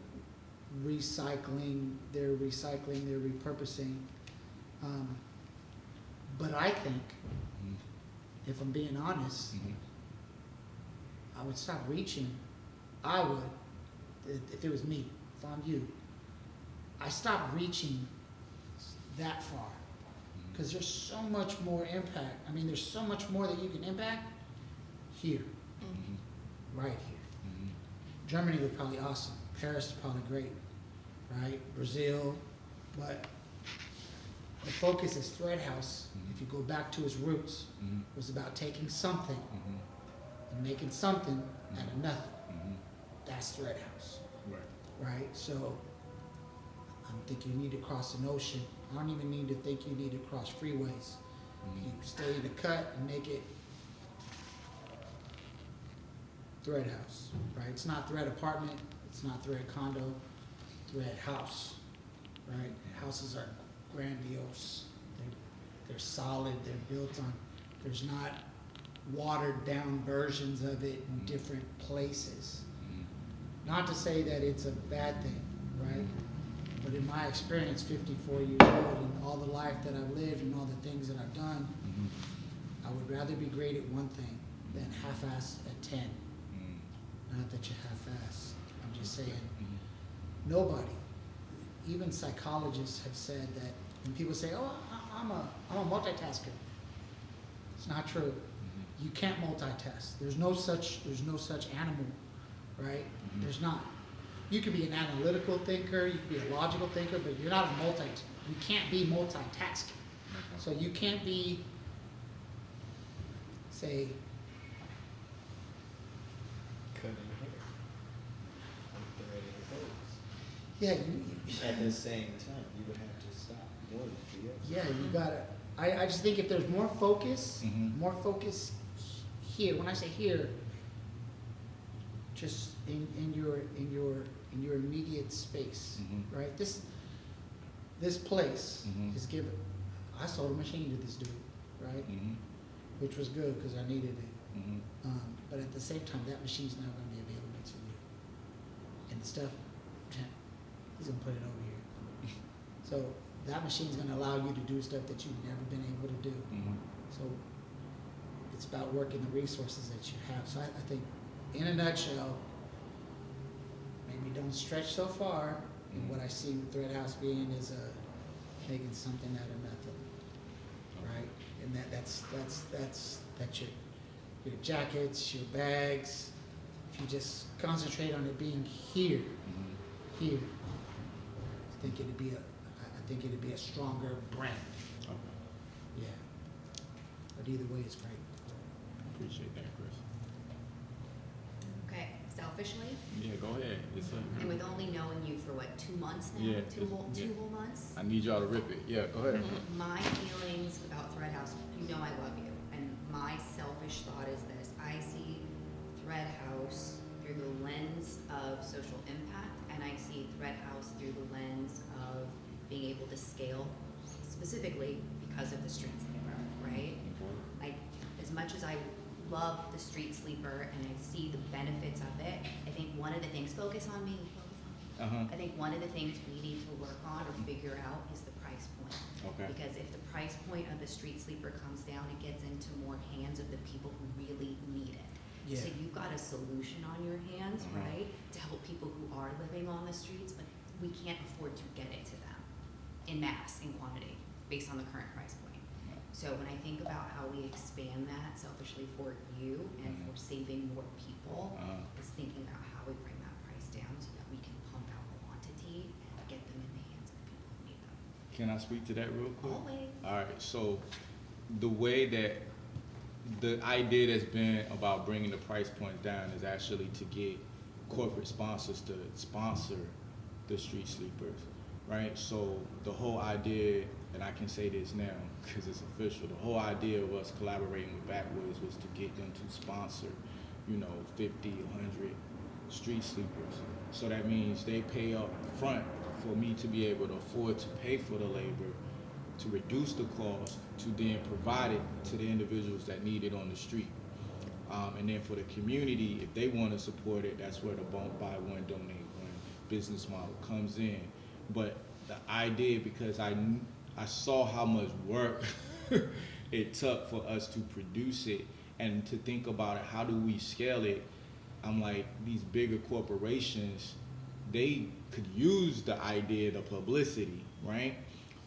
Speaker 9: recycling, their repurposing. But I think, if I'm being honest, I would stop reaching. I would, if it was me, if I'm you, I stop reaching that far. Because there's so much more impact. I mean, there's so much more that you can impact here, right here. Germany would probably awesome. Paris is probably great, right? Brazil, but the focus is Thread House. If you go back to its roots, was about taking something and making something out of nothing. That's Thread House, right? So I don't think you need to cross an ocean. I don't even need to think you need to cross freeways. You stay in the cut and make it Thread House, right? It's not Thread Apartment. It's not Thread Condo. Thread House, right? Houses are grandiose. They're solid. They're built on. There's not watered down versions of it in different places. Not to say that it's a bad thing, right? But in my experience, 54 years old, and all the life that I've lived and all the things that I've done, I would rather be great at one thing than half-ass at 10. Not that you half-ass. I'm just saying, nobody, even psychologists have said that when people say, "Oh, I'm a multitasker," it's not true. You can't multitask. There's no such animal, right? There's not. You could be an analytical thinker, you could be a logical thinker, but you're not a you can't be multitasking. So you can't be, say,
Speaker 8: Cutting hair. I'm threading clothes.
Speaker 9: yeah,
Speaker 8: At the same time, you would have to stop doing it.
Speaker 9: Yeah, you gotta, I just think if there's more focus, more focus here, when I say here, just in your immediate space, right? This place is given, I sold a machine to this dude, right? Which was good because I needed it. But at the same time, that machine's not gonna be available to you. And the stuff, he's gonna put it over here. So that machine's gonna allow you to do stuff that you've never been able to do. So it's about working the resources that you have. So I think, in a nutshell, maybe don't stretch so far. And what I see with Thread House being is making something out of nothing, right? And that's your jackets, your bags. If you just concentrate on it being here, here, I think it'd be a stronger brand. Yeah. But either way, it's great.
Speaker 4: Appreciate that, Chris.
Speaker 10: Okay, selfishly,
Speaker 4: Yeah, go ahead.
Speaker 10: and with only knowing you for what, 2 months now?
Speaker 4: Yeah,
Speaker 10: Two whole months?
Speaker 4: I need y'all to rip it. Yeah, go ahead.
Speaker 10: My feelings about Thread House, you know I love you, and my selfish thought is this: I see Thread House through the lens of social impact, and I see Thread House through the lens of being able to scale, specifically because of the street sleeper, right? As much as I love the street sleeper and I see the benefits of it, I think one of the things, focus on me. I think one of the things we need to work on or figure out is the price point.
Speaker 4: Okay.
Speaker 10: Because if the price point of the street sleeper comes down, it gets into more hands of the people who really need it.
Speaker 9: Yeah.
Speaker 10: So you've got a solution on your hands, right, to help people who are living on the streets, but we can't afford to get it to them in mass, in quantity, based on the current price point. So when I think about how we expand that selfishly for you and for saving more people, is thinking about how we bring that price down so that we can pump out quantity and get them in the hands of the people who need them.
Speaker 4: Can I speak to that real quick?
Speaker 10: Always.
Speaker 4: All right, so the way that the idea that's been about bringing the price point down is actually to get corporate sponsors to sponsor the street sleepers, right? So the whole idea, and I can say this now because it's official, the whole idea of us collaborating with Backwoods was to get them to sponsor, 50, 100 street sleepers. So that means they pay up front for me to be able to afford to pay for the labor, to reduce the cost, to then provide it to the individuals that need it on the street. And then for the community, if they want to support it, that's where the buy one, donate one business model comes in. But the idea, because I saw how much work it took for us to produce it and to think about it, how do we scale it? I'm like, these bigger corporations, they could use the idea, the publicity, right?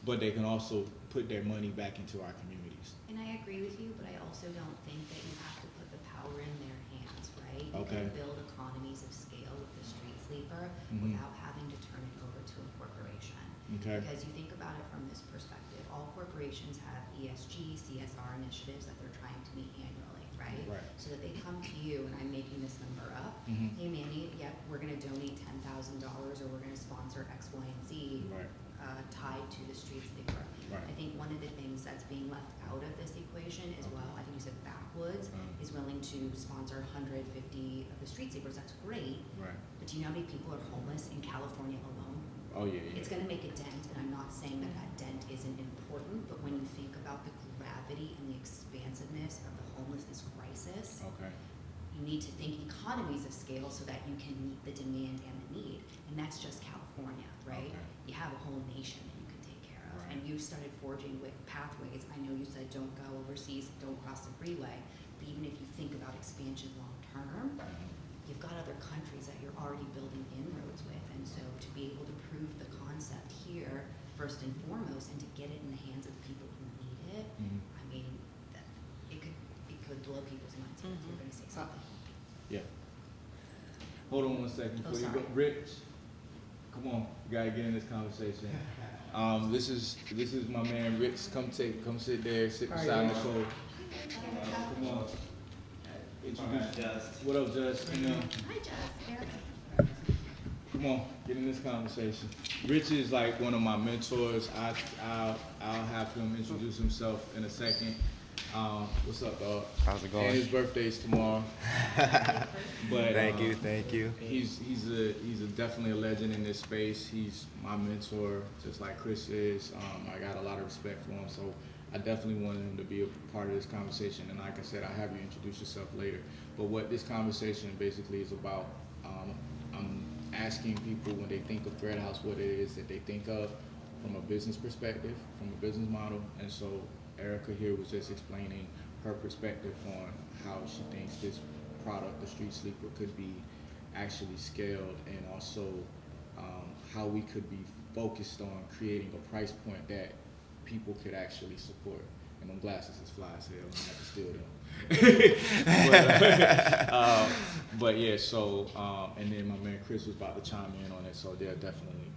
Speaker 4: But they can also put their money back into our communities.
Speaker 10: And I agree with you, but I also don't think that you have to put the power in their hands, right? You
Speaker 4: Okay.
Speaker 10: can build economies of scale with the street sleeper without having to turn it over to a corporation.
Speaker 4: Okay.
Speaker 10: Because you think about it from this perspective, all corporations have ESG, CSR initiatives that they're trying to meet annually, right?
Speaker 4: Right.
Speaker 10: So that they come to you, and I'm making this number up, hey Manny, yep, we're gonna donate $10,000 or we're gonna sponsor X, Y, and Z.
Speaker 4: Right.
Speaker 10: Tied to the street sleeper.
Speaker 4: Right.
Speaker 10: I think one of the things that's being left out of this equation as well, I think you said Backwoods is willing to sponsor 150 of the street sleepers. That's great.
Speaker 4: Right.
Speaker 10: But do you know how many people are homeless in California alone?
Speaker 4: Oh yeah.
Speaker 10: It's going to make a dent, and I'm not saying that that dent isn't important, but when you think about the gravity and the expansiveness of the homelessness crisis,
Speaker 4: Okay.
Speaker 10: you need to think economies of scale so that you can meet the demand and the need. And that's just California, right?
Speaker 4: Okay.
Speaker 10: You have a whole nation that you can take care of.
Speaker 4: Right.
Speaker 10: And you started forging with pathways. I know you said don't go overseas, don't cross the freeway. But even if you think about expansion long term, you've got other countries that you're already building inroads with. And so to be able to prove the concept here, first and foremost, and to get it in the hands of the people who need it, I mean, it could blow people's minds if you're going to say something.
Speaker 4: Yeah. Hold on 1 second before you go.
Speaker 10: sorry.
Speaker 4: Rich, come on, you gotta get in this conversation. This is my man Rich. Come sit there, sit beside Nicole. Come on. Introduce. What up, Just?
Speaker 10: Hi, Jess. Erica.
Speaker 4: come on, get in this conversation. Rich is like one of my mentors. I'll have him introduce himself in a second. What's up, dog?
Speaker 13: How's it going?
Speaker 4: And his birthday's tomorrow. But
Speaker 13: thank you.
Speaker 4: He's definitely a legend in this space. He's my mentor, just like Chris is. I got a lot of respect for him, so I definitely wanted him to be a part of this conversation. And like I said, I'll have you introduce yourself later. But what this conversation basically is about, I'm asking people when they think of Thread House what it is that they think of from a business perspective, from a business model. And so Erica here was just explaining her perspective on how she thinks this product, the Street Sleeper, could be actually scaled, and also how we could be focused on creating a price point that people could actually support. And them glasses is fly as hell, I have to steal them. But yeah, so, and then my man Chris was about to chime in on it, so they're definitely.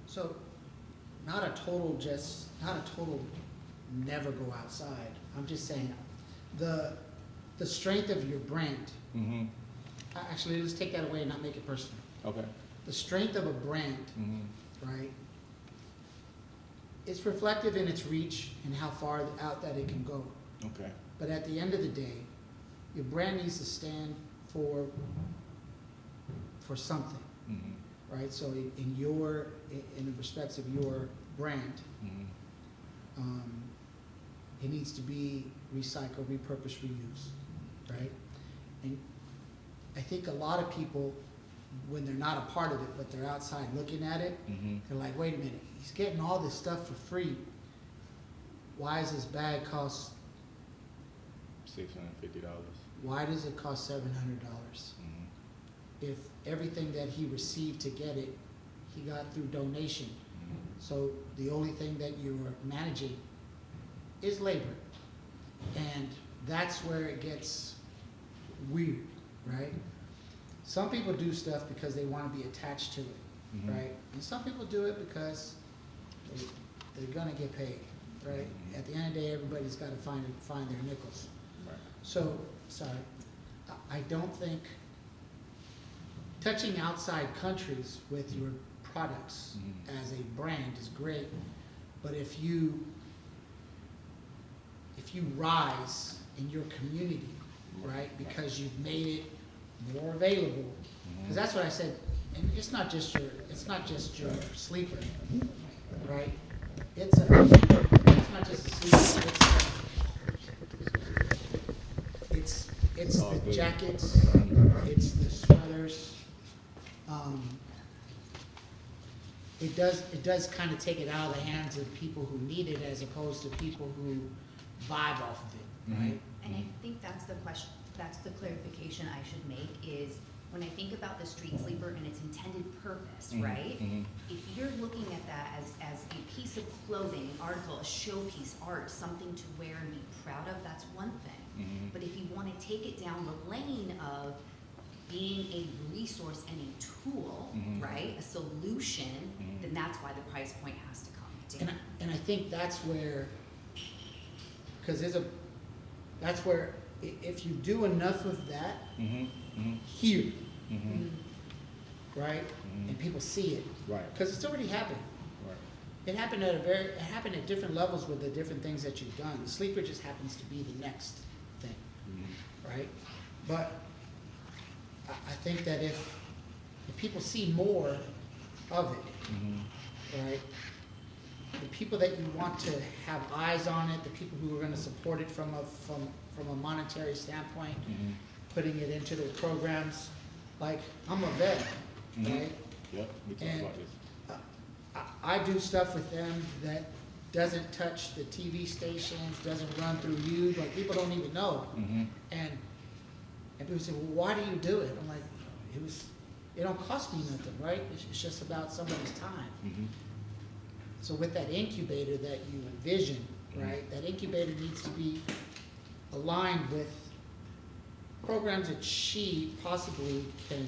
Speaker 9: So, not a total never go outside. I'm just saying, the strength of your brand.
Speaker 4: Mm-hmm.
Speaker 9: Actually, let's take that away and not make it personal.
Speaker 4: Okay.
Speaker 9: The strength of a brand, right? It's reflective in its reach and how far out that it can go.
Speaker 4: Okay.
Speaker 9: But at the end of the day, your brand needs to stand for something, right? So in the respects of your brand, it needs to be recycle, repurpose, reuse, right? And I think a lot of people, when they're not a part of it, but they're outside looking at it, they're like, wait a minute, he's getting all this stuff for free. Why does this bag cost
Speaker 4: $650?
Speaker 9: Why does it cost $700? If everything that he received to get it, he got through donation. So the only thing that you're managing is labor. And that's where it gets weird, right? Some people do stuff because they want to be attached to it, right? And some people do it because they're gonna get paid, right? At the end of the day, everybody's got to find their nickels.
Speaker 4: Right.
Speaker 9: So, sorry, I don't think touching outside countries with your products as a brand is great, but if you rise in your community, right, because you've made it more available, because that's what I said, and it's not just your sleeper, right? It's not just a sleeper. It's the jackets, it's the sweaters. It does kind of take it out of the hands of people who need it as opposed to people who vibe off of it, right?
Speaker 10: And I think that's the question, that's the clarification I should make is when I think about the Street Sleeper and its intended purpose, right? If you're looking at that as a piece of clothing, an article, a showpiece, art, something to wear and be proud of, that's one thing. But if you want to take it down the lane of being a resource and a tool, right, a solution, then that's why the price point has to come down.
Speaker 9: And I think that's where, because that's where if you do enough of that here, right, and people see it,
Speaker 4: right,
Speaker 9: because it's already happened.
Speaker 4: Right.
Speaker 9: It happened at different levels with the different things that you've done. The sleeper just happens to be the next thing, right? But I think that if people see more of it, right, the people that you want to have eyes on it, the people who are going to support it from a monetary standpoint, putting it into their programs, like I'm a vet, right?
Speaker 4: Yep, we talked about this.
Speaker 9: I do stuff with them that doesn't touch the TV stations, doesn't run through you, like people don't even know. And people say, well, why do you do it? I'm like, it don't cost me nothing, right? It's just about somebody's time. So with that incubator that you envision, right, that incubator needs to be aligned with programs that she possibly can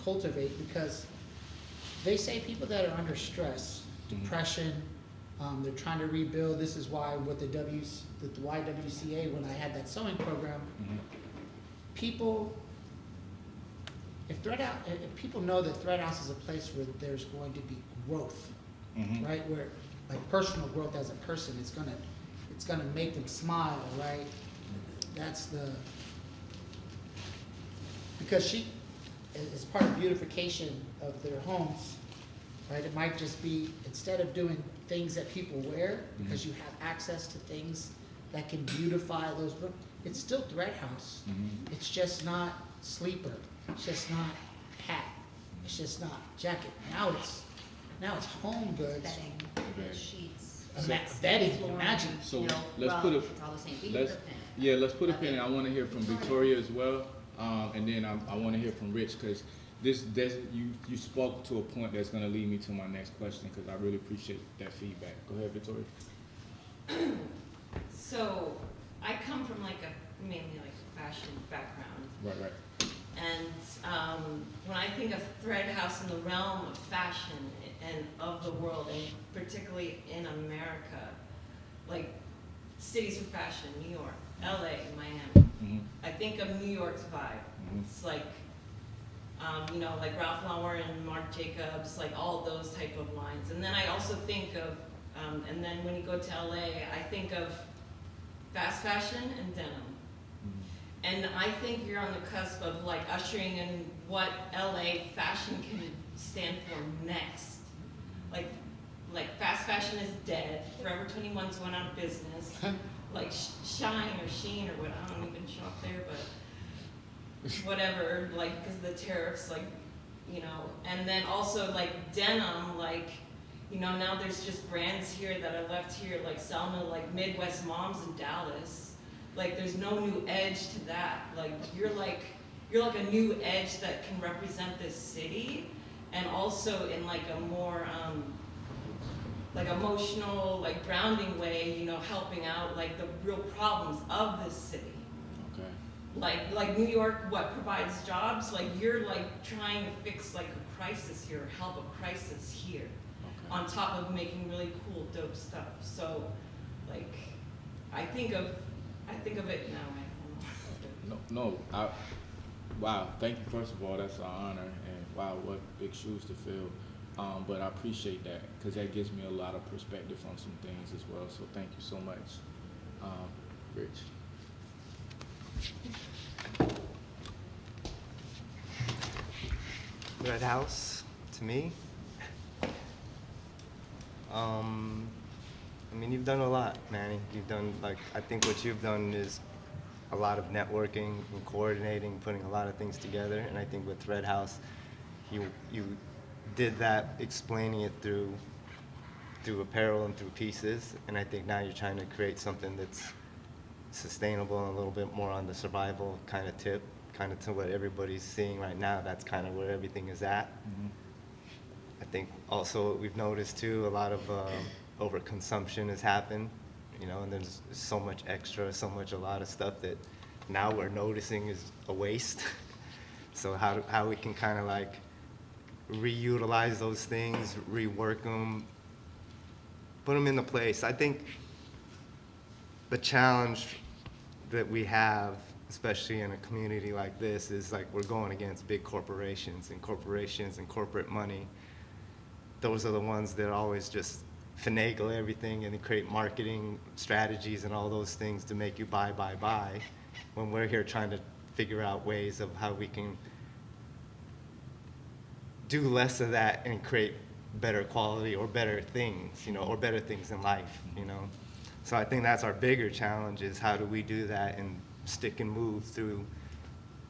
Speaker 9: cultivate, because they say people that are under stress, depression, they're trying to rebuild. This is why with the YWCA, when I had that sewing program, people, if people know that Thread House is a place where there's going to be growth, right? Where like personal growth as a person, it's gonna make them smile, right? That's because she, as part of beautification of their homes, right? It might just be, instead of doing things that people wear, because you have access to things that can beautify those rooms, it's still Thread House. It's just not sleeper. It's just not hat. It's just not jacket. Now it's home goods.
Speaker 10: Bedding, sheets,
Speaker 9: Bedding, imagine.
Speaker 4: So
Speaker 10: you know,
Speaker 4: let's
Speaker 10: well,
Speaker 4: put a,
Speaker 10: it's all the same. We can
Speaker 4: let's,
Speaker 10: put a pin.
Speaker 4: yeah, let's put a pin in. I want to hear from Victoria as well, and then I want to hear from Rich, because you spoke to a point that's going to lead me to my next question, because I really appreciate that feedback. Go ahead, Victoria.
Speaker 11: So I come from like mainly like a fashion background.
Speaker 4: Right.
Speaker 11: And when I think of Thread House in the realm of fashion and of the world, and particularly in America, like cities of fashion, New York, LA, Miami, I think of New York's vibe. It's like, you know, like Ralph Lauren, Marc Jacobs, like all those type of lines. And then I also think of, and then when you go to LA, I think of fast fashion and denim. And I think you're on the cusp of like ushering in what LA fashion can stand for next. Like fast fashion is dead. Forever 21's going out of business. Like Shine or Sheen or what, I don't even shop there, but whatever, like because of the tariffs, like, you know. And then also like denim, like, you know, now there's just brands here that are left here, like Selma, like Midwest Moms in Dallas. Like there's no new edge to that. Like you're like a new edge that can represent this city, and also in like a more like emotional, like grounding way, you know, helping out like the real problems of this city.
Speaker 4: Okay.
Speaker 11: Like New York, what provides jobs? Like you're like trying to fix like a crisis here, help a crisis here, on top of making really cool, dope stuff. So, like, I think of it now.
Speaker 4: Wow, thank you, first of all, that's an honor, and wow, what big shoes to fill. But I appreciate that, because that gives me a lot of perspective on some things as well, so thank you so much. Rich.
Speaker 13: Thread House, to me, I mean, you've done a lot, Manny. You've done, like, I think what you've done is a lot of networking and coordinating, putting a lot of things together. And I think with Thread House, you did that, explaining it through apparel and through pieces. And I think now you're trying to create something that's sustainable and a little bit more on the survival kind of tip, kind of to what everybody's seeing right now. That's kind of where everything is at. I think also what we've noticed too, a lot of overconsumption has happened, you know, and there's so much extra, a lot of stuff that now we're noticing is a waste. So how we can kind of like reutilize those things, rework them, put them into place. I think the challenge that we have, especially in a community like this, is like we're going against big corporations and corporate money. Those are the ones that always just finagle everything and create marketing strategies and all those things to make you buy, when we're here trying to figure out ways of how we can do less of that and create better quality or better things, you know, or better things in life, you know. So I think that's our bigger challenge, is how do we do that and stick and move through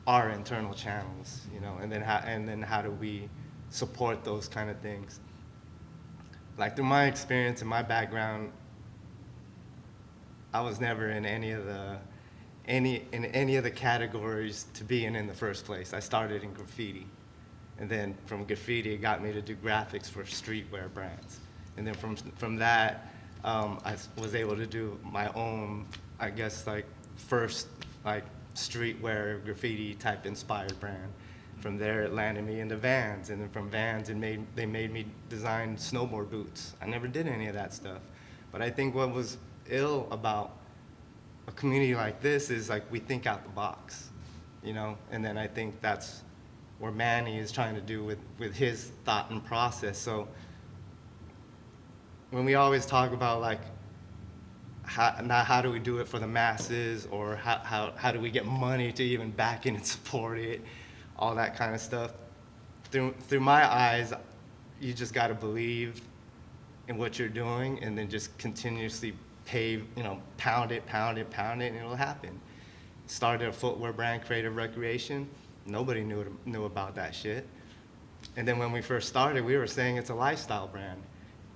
Speaker 13: our internal channels, you know, and then how do we support those kind of things. Like through my experience and my background, I was never in any of the categories to be in the first place. I started in graffiti, and then from graffiti it got me to do graphics for streetwear brands, and then from that I was able to do my own, I guess, like first like streetwear graffiti type inspired brand. From there, it landed me into Vans, and then from Vans, they made me design snowboard boots. I never did any of that stuff. But I think what was ill about a community like this is like we think out the box, you know? And then I think that's where Manny is trying to do with his thought and process. So when we always talk about like, how do we do it for the masses, or how do we get money to even back in and support it, all that kind of stuff, through my eyes, you just got to believe in what you're doing and then just continuously pound it, and it'll happen. Started a footwear brand, Creative Recreation. Nobody knew about that shit. And then when we first started, we were saying it's a lifestyle brand.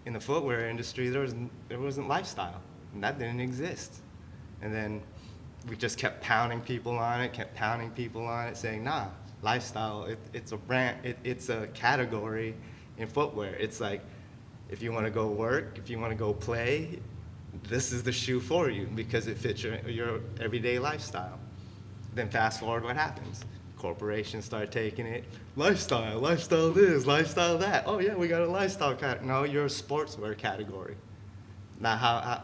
Speaker 13: In the footwear industry, there wasn't lifestyle, and that didn't exist. And then we just kept pounding people on it, saying, nah, lifestyle, it's a brand, it's a category in footwear. It's like, if you want to go work, if you want to go play, this is the shoe for you because it fits your everyday lifestyle. Then fast forward, what happens? Corporations start taking it, lifestyle this, lifestyle that. Oh yeah, we got a lifestyle category. No, you're a sportswear category. Now how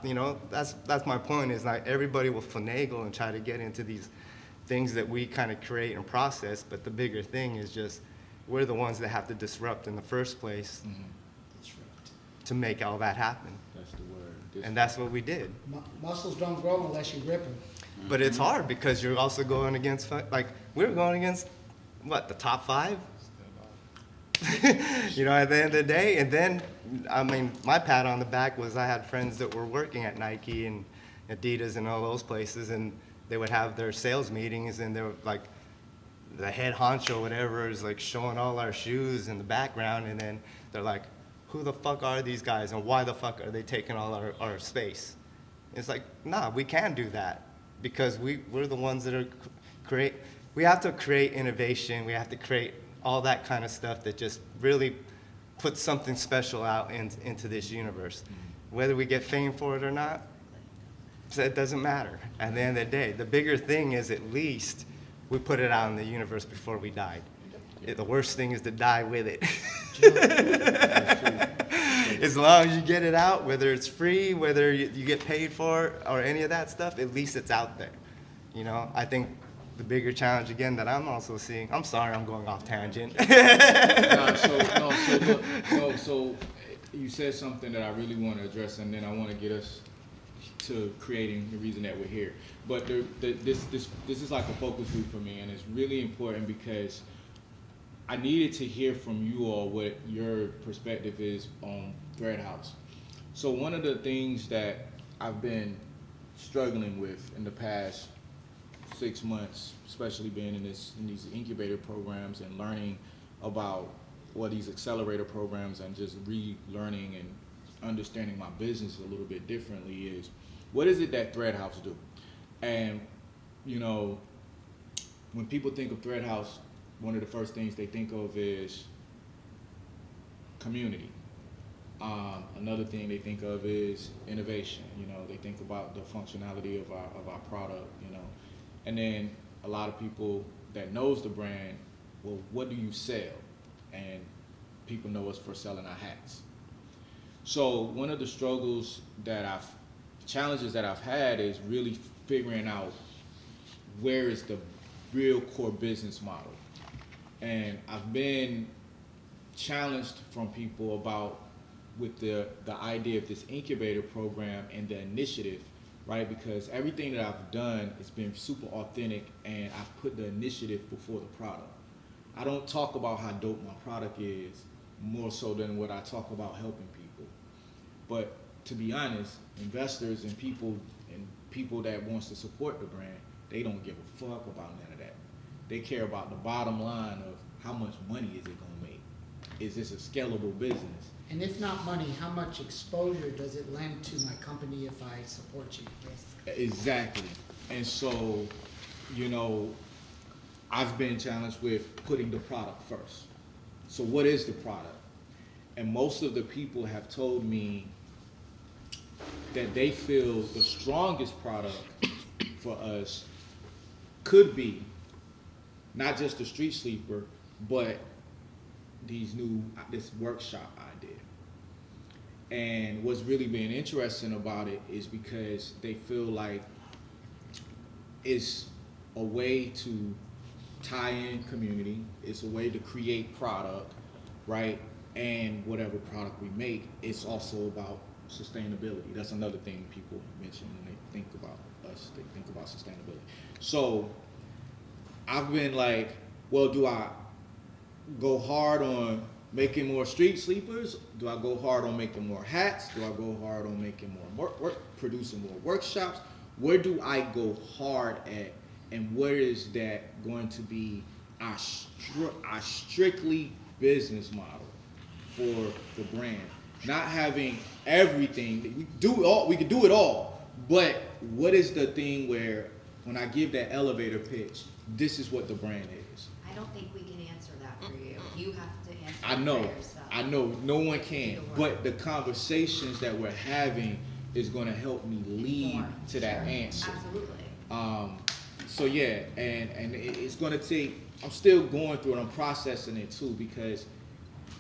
Speaker 13: that's my point, is like everybody will finagle and try to get into these things that we kind of create and process, but the bigger thing is just we're the ones that have to disrupt in the first place to make all that happen.
Speaker 4: That's the word.
Speaker 13: And that's what we did.
Speaker 9: Muscles don't grow unless you rip them.
Speaker 13: But it's hard because you're also going against, like, we were going against, what, the top 5? You know, at the end of the day. And then, I mean, my pat on the back was I had friends that were working at Nike and Adidas and all those places, and they would have their sales meetings, and they were like, the head honcho or whatever is like showing all our shoes in the background, and then they're like, who the fuck are these guys, and why the fuck are they taking all our space? It's like, nah, we can do that. Because we're the ones that are we have to create innovation, we have to create all that kind of stuff that just really puts something special out into this universe. Whether we get fame for it or not, it doesn't matter. At the end of the day, the bigger thing is at least we put it out in the universe before we died. The worst thing is to die with it. As long as you get it out, whether it's free, whether you get paid for it, or any of that stuff, at least it's out there. You know, I think the bigger challenge, again, that I'm also seeing, I'm sorry I'm going off tangent.
Speaker 4: So you said something that I really want to address, and then I want to get us to creating the reason that we're here. But this is like a focus group for me, and it's really important because I needed to hear from you all what your perspective is on Thread House. So one of the things that I've been struggling with in the past 6 months, especially being in these incubator programs and learning about these accelerator programs and just relearning and understanding my business a little bit differently, is what is it that Thread House do? And you know, when people think of Thread House, one of the first things they think of is community. Another thing they think of is innovation. You know, they think about the functionality of our product. You know, and then a lot of people that knows the brand, well, what do you sell? And people know us for selling our hats. So one of the challenges that I've had is really figuring out where is the real core business model. And I've been challenged from people with the idea of this incubator program and the initiative, right? Because everything that I've done has been super authentic, and I've put the initiative before the product. I don't talk about how dope my product is more so than what I talk about helping people. But to be honest, investors and people that wants to support the brand, they don't give a fuck about none of that. They care about the bottom line of how much money is it going to make? Is this a scalable business?
Speaker 9: And if not money, how much exposure does it lend to my company if I support you?
Speaker 4: Exactly. And so, you know, I've been challenged with putting the product first. So what is the product? And most of the people have told me that they feel the strongest product for us could be not just the street sleeper, but this workshop idea. And what's really been interesting about it is because they feel like it's a way to tie-in community. It's a way to create product, right? And whatever product we make, it's also about sustainability. That's another thing people mention when they think about us. They think about sustainability. So I've been like, well, do I go hard on making more street sleepers? Do I go hard on making more hats? Do I go hard on making more producing more workshops? Where do I go hard at, and where is that going to be our strictly business model for the brand? Not having everything, we can do it all, but what is the thing where when I give that elevator pitch, this is what the brand is?
Speaker 10: I don't think we can answer that for you. You have to answer
Speaker 4: I
Speaker 10: it
Speaker 4: know,
Speaker 10: for yourself.
Speaker 4: I know, no one can, but the conversations that we're having is going to help me lead to that answer.
Speaker 10: Absolutely.
Speaker 4: So yeah, and it's going to take, I'm still going through it, I'm processing it too, because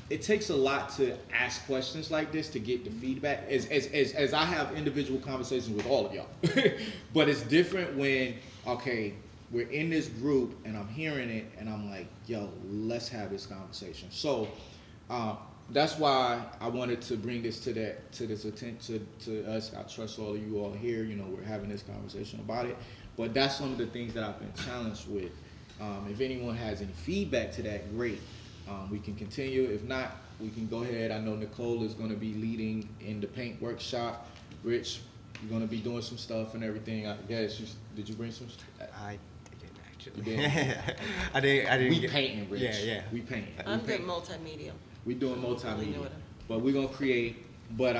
Speaker 4: it takes a lot to ask questions like this to get the feedback, as I have individual conversations with all of y'all. But it's different when, okay, we're in this group and I'm hearing it and I'm like, yo, let's have this conversation. So that's why I wanted to bring this to this attention to us. I trust all of you all here. You know, we're having this conversation about it. But that's some of the things that I've been challenged with. If anyone has any feedback to that, great. We can continue. If not, we can go ahead. I know Nicole is going to be leading in the paint workshop. Rich, you're going to be doing some stuff and everything. I guess did you bring some stuff?
Speaker 13: I didn't actually.
Speaker 4: You didn't?
Speaker 13: I didn't.
Speaker 4: We painting, Rich.
Speaker 13: Yeah.
Speaker 4: We painting.
Speaker 12: I'm doing multimedia.
Speaker 4: We're doing multimedia, but we're gonna create. But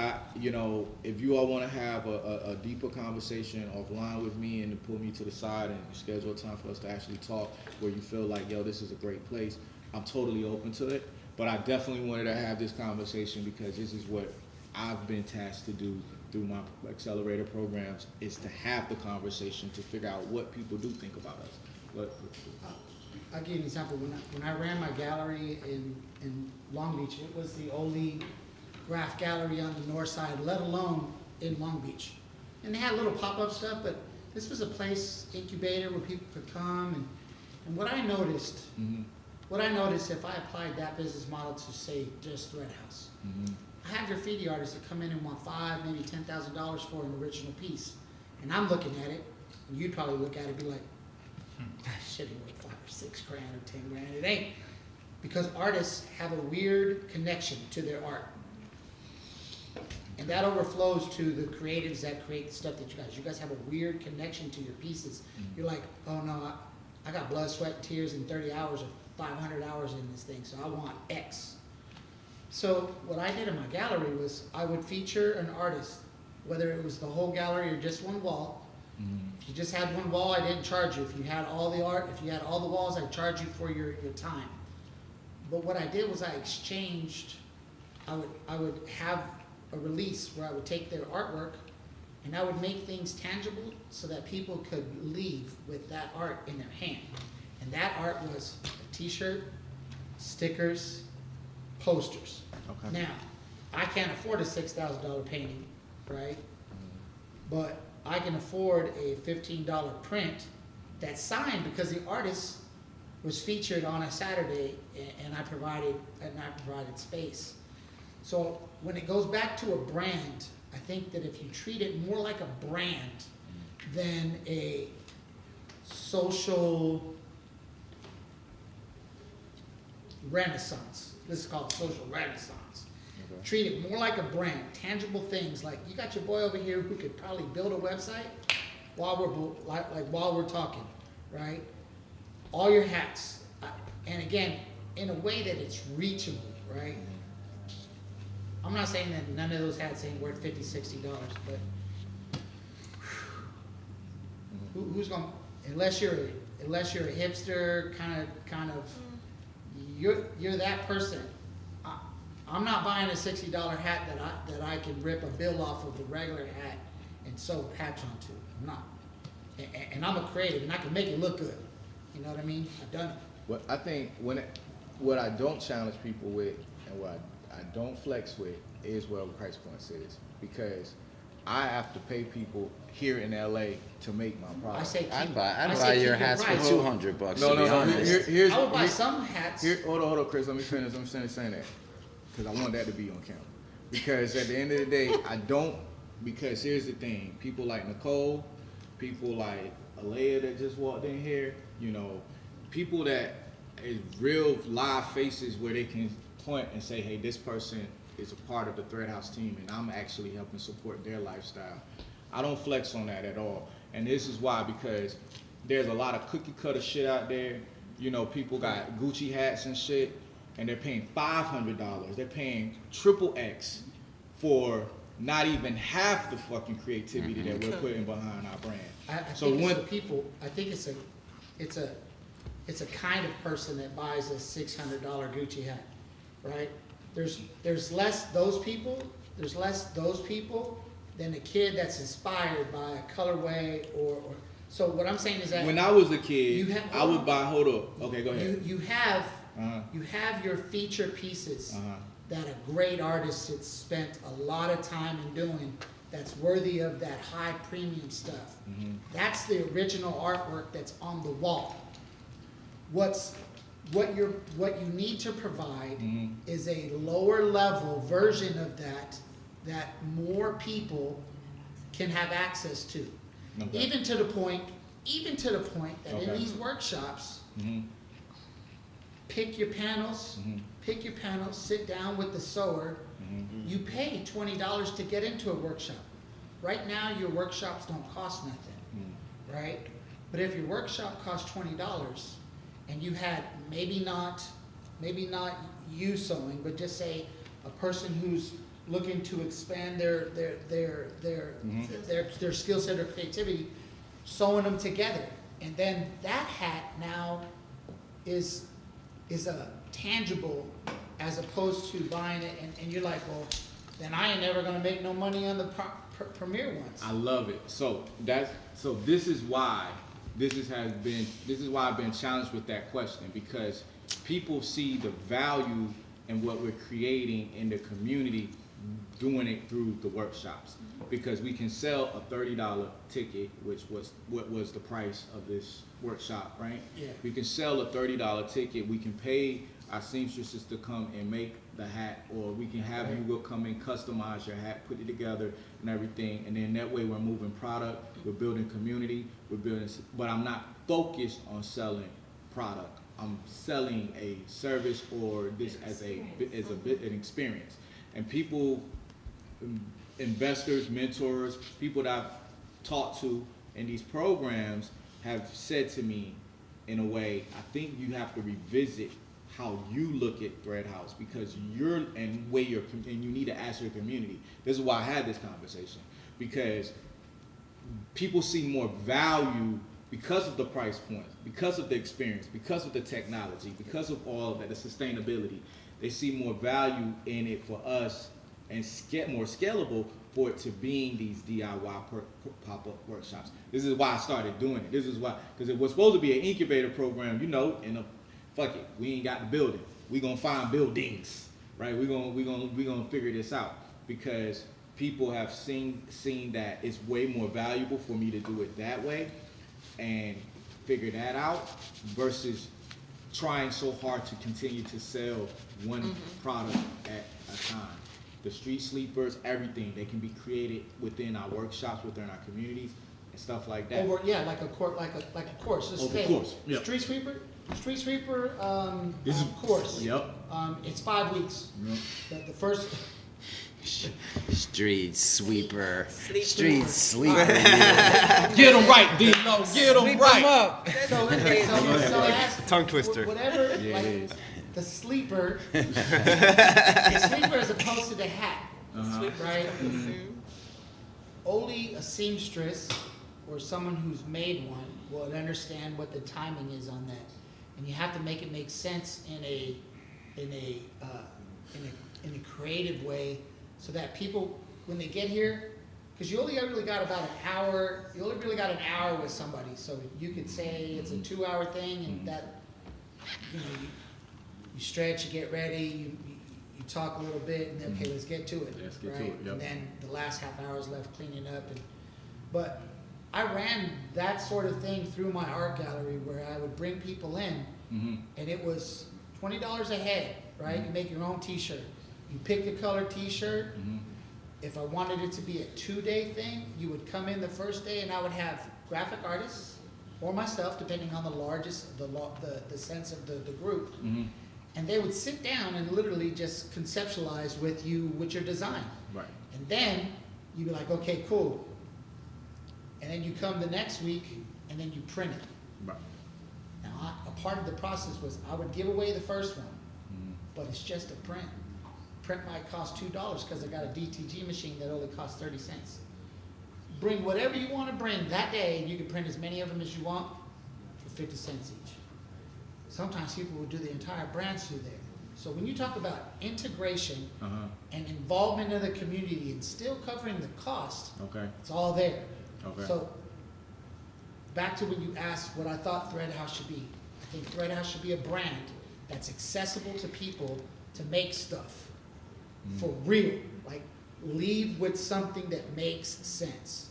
Speaker 4: if you all want to have a deeper conversation offline with me and to pull me to the side and schedule a time for us to actually talk, where you feel like, yo, this is a great place, I'm totally open to it. But I definitely wanted to have this conversation because this is what I've been tasked to do through my accelerator programs, is to have the conversation to figure out what people do think about us.
Speaker 9: I'll give you an example. When I ran my gallery in Long Beach, it was the only graph gallery on the north side, let alone in Long Beach. And they had little pop-up stuff, but this was a place, incubator, where people could come. And what I noticed, if I applied that business model to, say, just Thread House, I have graffiti artists that come in and want $5,000, maybe $10,000 for an original piece. And I'm looking at it, and you'd probably look at it and be like, shit ain't worth $5 or $6 grand or $10 grand. It ain't. Because artists have a weird connection to their art. And that overflows to the creatives that create the stuff that you guys have a weird connection to your pieces. You're like, oh no, I got blood, sweat, and tears in 30 hours or 500 hours in this thing, so I want X. So what I did in my gallery was I would feature an artist, whether it was the whole gallery or just one wall. If you just had one wall, I didn't charge you. If you had all the art, if you had all the walls, I'd charge you for your time. But what I did was I exchanged, I would have a release where I would take their artwork and I would make things tangible so that people could leave with that art in their hand. And that art was a t-shirt, stickers, posters. Okay. Now, I can't afford a $6,000 painting, right? But I can afford a $15 print that's signed because the artist was featured on a Saturday and I provided space. So when it goes back to a brand, I think that if you treat it more like a brand than a social renaissance, this is called social renaissance. Okay. Treat it more like a brand, tangible things. Like you got your boy over here who could probably build a website while we're talking, right? All your hats, and again, in a way that it's reachable, right? I'm not saying that none of those hats ain't worth $50, $60, but who's gonna? Unless you're a hipster, kind of, you're that person. I'm not buying a $60 hat that I can rip a bill off of a regular hat and sew a patch onto. I'm not, and I'm a creative, and I can make it look good. You know what I mean? I've done it.
Speaker 4: Well, I think what I don't challenge people with, and what I don't flex with, is where the price points is. Because I have to pay people here in LA to make my product.
Speaker 9: I say keep,
Speaker 1: I'd buy
Speaker 9: I say
Speaker 1: your
Speaker 9: keep
Speaker 1: hats for
Speaker 9: price.
Speaker 1: $200.
Speaker 4: No,
Speaker 1: to
Speaker 4: no,
Speaker 1: be
Speaker 4: no.
Speaker 1: honest.
Speaker 4: Here's,
Speaker 9: I would buy some hats.
Speaker 4: hold on, Chris. Let me finish. I'm saying that because I want that to be on camera. Because at the end of the day, I don't. Because here's the thing: people like Nicole, people like Alea that just walked in here. You know, people that is real live faces where they can point and say, "Hey, this person is a part of the Thread House team, and I'm actually helping support their lifestyle." I don't flex on that at all, and this is why, because there's a lot of cookie cutter shit out there. You know, people got Gucci hats and shit, and they're paying $500. They're paying triple X for not even half the fucking creativity that we're putting behind our brand.
Speaker 9: I
Speaker 4: So
Speaker 9: think
Speaker 4: when
Speaker 9: it's the people. I think it's a kind of person that buys a $600 Gucci hat, right? There's less those people. There's less those people than a kid that's inspired by a colorway or. So what I'm saying is that
Speaker 4: when I was a kid,
Speaker 9: you have,
Speaker 4: I would buy. Hold up. Okay, go ahead.
Speaker 9: You have your feature pieces that a great artist has spent a lot of time in doing. That's worthy of that high premium stuff. That's the original artwork that's on the wall. What you need to provide is a lower level version of that more people can have access to.
Speaker 4: Okay.
Speaker 9: Even to the point that in these workshops, pick your panels, sit down with the sewer. You pay $20 to get into a workshop. Right now, your workshops don't cost nothing, right? But if your workshop costs $20 and you had maybe not you sewing, but just say a person who's looking to expand their skill set or creativity, sewing them together, and then that hat now is a tangible as opposed to buying it and you're like, well, then I ain't never gonna make no money on the premier ones.
Speaker 4: I love it. So this is why I've been challenged with that question, because people see the value in what we're creating in the community, doing it through the workshops, because we can sell a $30 ticket, which was what was the price of this workshop, right?
Speaker 9: Yeah.
Speaker 4: We can sell a $30 ticket. We can pay our seamstresses to come and make the hat, or we can have you go come and customize your hat, put it together and everything, and then that way we're moving product, we're building community, but I'm not focused on selling product. I'm selling a service or this as an experience. And people, investors, mentors, people that I've talked to in these programs have said to me, in a way, I think you have to revisit how you look at Thread House, because you need to ask your community. This is why I had this conversation, because people see more value because of the price points, because of the experience, because of the technology, because of all of that, the sustainability. They see more value in it for us and get more scalable for it to being these DIY pop-up workshops. This is why I started doing it. This is why, because it was supposed to be an incubator program, fuck it, we ain't got the building. We gonna find buildings, right? We gonna figure this out, because people have seen that it's way more valuable for me to do it that way and figure that out versus trying so hard to continue to sell one product at a time. The street sleepers, everything, they can be created within our workshops, within our communities, and stuff like that.
Speaker 9: Like a course. Let's say
Speaker 4: course. Yep.
Speaker 9: Street sweeper
Speaker 4: This is
Speaker 9: course.
Speaker 4: Yep.
Speaker 9: It's 5 weeks.
Speaker 4: Yep.
Speaker 9: The first.
Speaker 1: Street sweeper.
Speaker 12: Sleeper.
Speaker 1: Street sleeper.
Speaker 4: Get them right, D-Lo. Get them right.
Speaker 9: So ask,
Speaker 13: Tongue twister.
Speaker 9: Whatever,
Speaker 4: Yeah,
Speaker 9: like,
Speaker 4: it is.
Speaker 9: the sleeper. The sleeper is opposed to the hat, right? Only a seamstress or someone who's made one will understand what the timing is on that, and you have to make it make sense in a creative way, so that people, when they get here, because you only really got about an hour. You only really got an hour with somebody, so you could say it's a 2-hour thing, and that you stretch, you get ready, you you talk a little bit, and then, okay, let's get to it.
Speaker 4: Let's get
Speaker 9: right?
Speaker 4: to it, yep.
Speaker 9: And then the last half hour is left cleaning up. But I ran that sort of thing through my art gallery where I would bring people in, and it was $20 a head, right? You make your own t-shirt. You pick the color t-shirt. If I wanted it to be a 2-day thing, you would come in the first day and I would have graphic artists or myself, depending on the sense of the group. And they would sit down and literally just conceptualize with you with your design.
Speaker 4: Right.
Speaker 9: And then you'd be like, okay, cool. And then you come the next week and then you print it.
Speaker 4: Right.
Speaker 9: Now, a part of the process was I would give away the first one, but it's just a print. Print might cost $2 because I got a DTG machine that only costs 30 cents. Bring whatever you want to bring that day, and you can print as many of them as you want for 50 cents each. Sometimes people will do the entire brand through there. So when you talk about integration and involvement of the community and still covering the cost, it's all there. So back to when you asked what I thought Thread House should be. I think Thread House should be a brand that's accessible to people to make stuff for real. Like, leave with something that makes sense.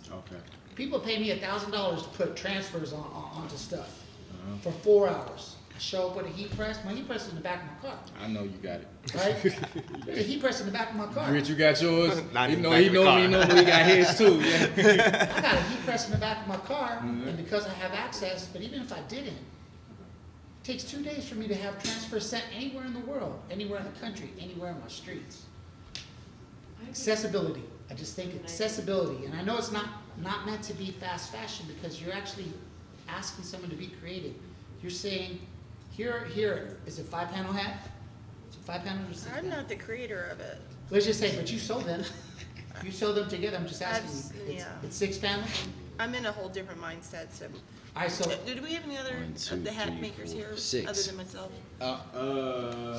Speaker 9: People pay me $1,000 to put transfers onto stuff for 4 hours. I show up with a heat press. My heat press is in the back of my car.
Speaker 4: I know you got it.
Speaker 9: Right? There's a heat press in the back of my car.
Speaker 4: Rich, you got yours?
Speaker 13: Not
Speaker 4: he
Speaker 13: in
Speaker 4: know
Speaker 13: the
Speaker 4: he
Speaker 13: back of the car.
Speaker 4: got his too. Yeah.
Speaker 9: I got a heat press in the back of my car, and because I have access, but even if I didn't, it takes 2 days for me to have transfers sent anywhere in the world, anywhere in the country, anywhere in my streets. Accessibility. I just think accessibility, and I know it's not meant to be fast fashion because you're actually asking someone to be creative. You're saying, here is a 5-panel hat. Is it 5 panels or 6
Speaker 12: I'm not the creator of it.
Speaker 9: Let's just say, but you sold them. You sold them together. I'm just asking you. It's 6 panels.
Speaker 12: I'm in a whole different mindset. So, do we have any other
Speaker 1: 1, 2,
Speaker 12: of the hat
Speaker 1: 3,
Speaker 12: makers
Speaker 1: 4,
Speaker 12: here
Speaker 1: 6.
Speaker 12: other than myself?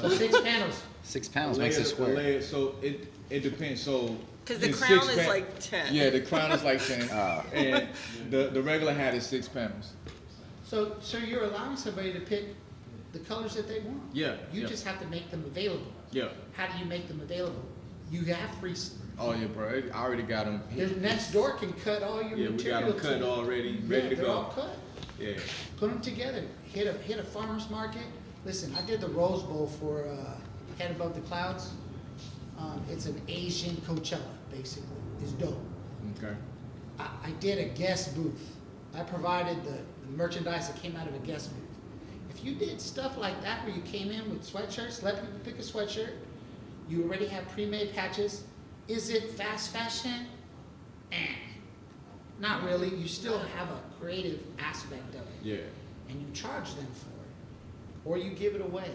Speaker 9: So 6 panels.
Speaker 1: 6 panels makes a square.
Speaker 4: So it depends. So
Speaker 12: Because the
Speaker 4: it's
Speaker 12: crown
Speaker 4: 6
Speaker 12: is like 10.
Speaker 4: Yeah, the crown is like 10, and the regular hat is 6 panels.
Speaker 9: So you're allowing somebody to pick the colors that they want.
Speaker 4: Yeah.
Speaker 9: You just have to make them available.
Speaker 4: Yeah.
Speaker 9: How do you make them available? You have free.
Speaker 4: Oh yeah, bro. I already got them.
Speaker 9: The next door can cut all your material.
Speaker 4: Yeah, we got them cut already, ready to
Speaker 9: they're
Speaker 4: go.
Speaker 9: all cut.
Speaker 4: Yeah.
Speaker 9: Put them together. Hit a farmer's market. Listen, I did the Rose Bowl for Head Above the Clouds. It's an Asian Coachella, basically. It's dope.
Speaker 4: Okay.
Speaker 9: I did a guest booth. I provided the merchandise that came out of a guest booth. If you did stuff like that where you came in with sweatshirts, let people pick a sweatshirt, you already have pre-made patches, is it fast fashion? Not really. You still have a creative aspect of it.
Speaker 4: Yeah.
Speaker 9: And you charge them for it. Or you give it away.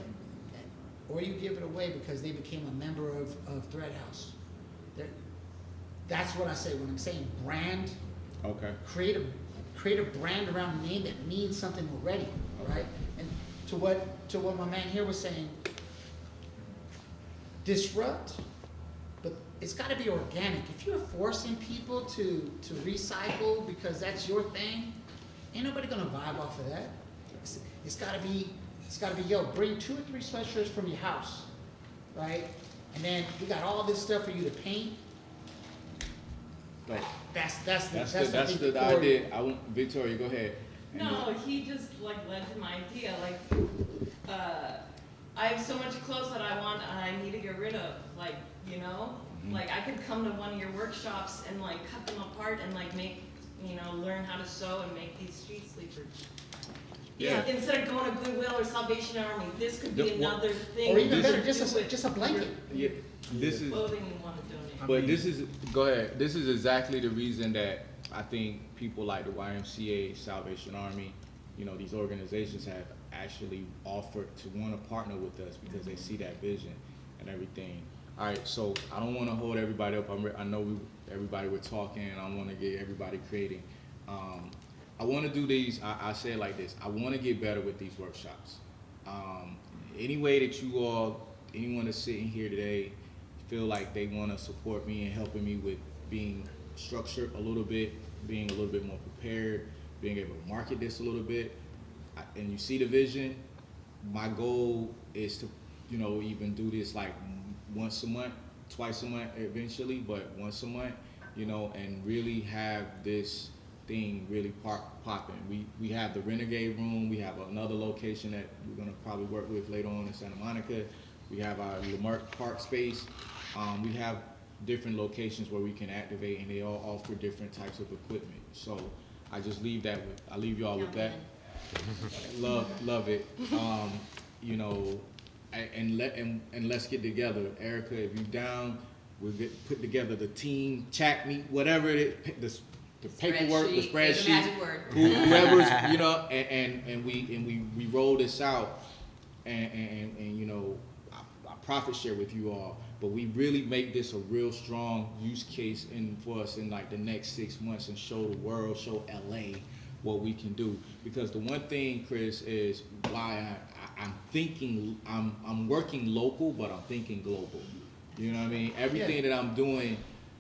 Speaker 9: Or you give it away because they became a member of Thread House. That's what I say when I'm saying brand.
Speaker 4: Okay.
Speaker 9: Create a brand around a name that means something already, right? And to what my man here was saying, disrupt, but it's got to be organic. If you're forcing people to recycle because that's your thing, ain't nobody gonna vibe off of that. It's got to be, yo, bring 2 or 3 sweatshirts from your house, right? And then we got all this stuff for you to paint.
Speaker 4: Right.
Speaker 9: That's
Speaker 4: the idea. Victoria, go ahead.
Speaker 11: No, he just like led to my idea. Like, I have so much clothes that I need to get rid of. Like, you know, like I could come to one of your workshops and like cut them apart and like make, learn how to sew and make these street sleepers.
Speaker 4: Yeah.
Speaker 11: Instead of going to Goodwill or Salvation Army, this could be another thing.
Speaker 9: Or even better,
Speaker 11: to do with
Speaker 9: just a blanket.
Speaker 4: Yeah. This is.
Speaker 11: Clothing you want to donate.
Speaker 4: But this is, go ahead. This is exactly the reason that I think people like the YMCA, Salvation Army, these organizations have actually offered to want to partner with us because they see that vision and everything. All right, so I don't want to hold everybody up. I know everybody we're talking, and I want to get everybody creating. I want to do these, I say it like this, I want to get better with these workshops. Any way that anyone that's sitting here today feel like they want to support me and helping me with being structured a little bit, being a little bit more prepared, being able to market this a little bit, and you see the vision, my goal is to, even do this like once a month, twice a month eventually, but once a month, you know, and really have this thing really popping. We have the Renegade Room. We have another location that we're gonna probably work with later on in Santa Monica. We have our Leimert Park space. We have different locations where we can activate, and they all offer different types of equipment. So I just leave y'all with that. Love it. You know, and let's get together. Erica, if you down, we'll put together the team chat meet, whatever it is, the paperwork, the spreadsheet, whoever's, you know, and we roll this out, and you know, I profit share with you all, but we really make this a real strong use case for us in like the next 6 months, and show the world, show LA what we can do. Because the one thing, Chris, is why I'm working local, but I'm thinking global. You know what I mean? Everything that I'm doing,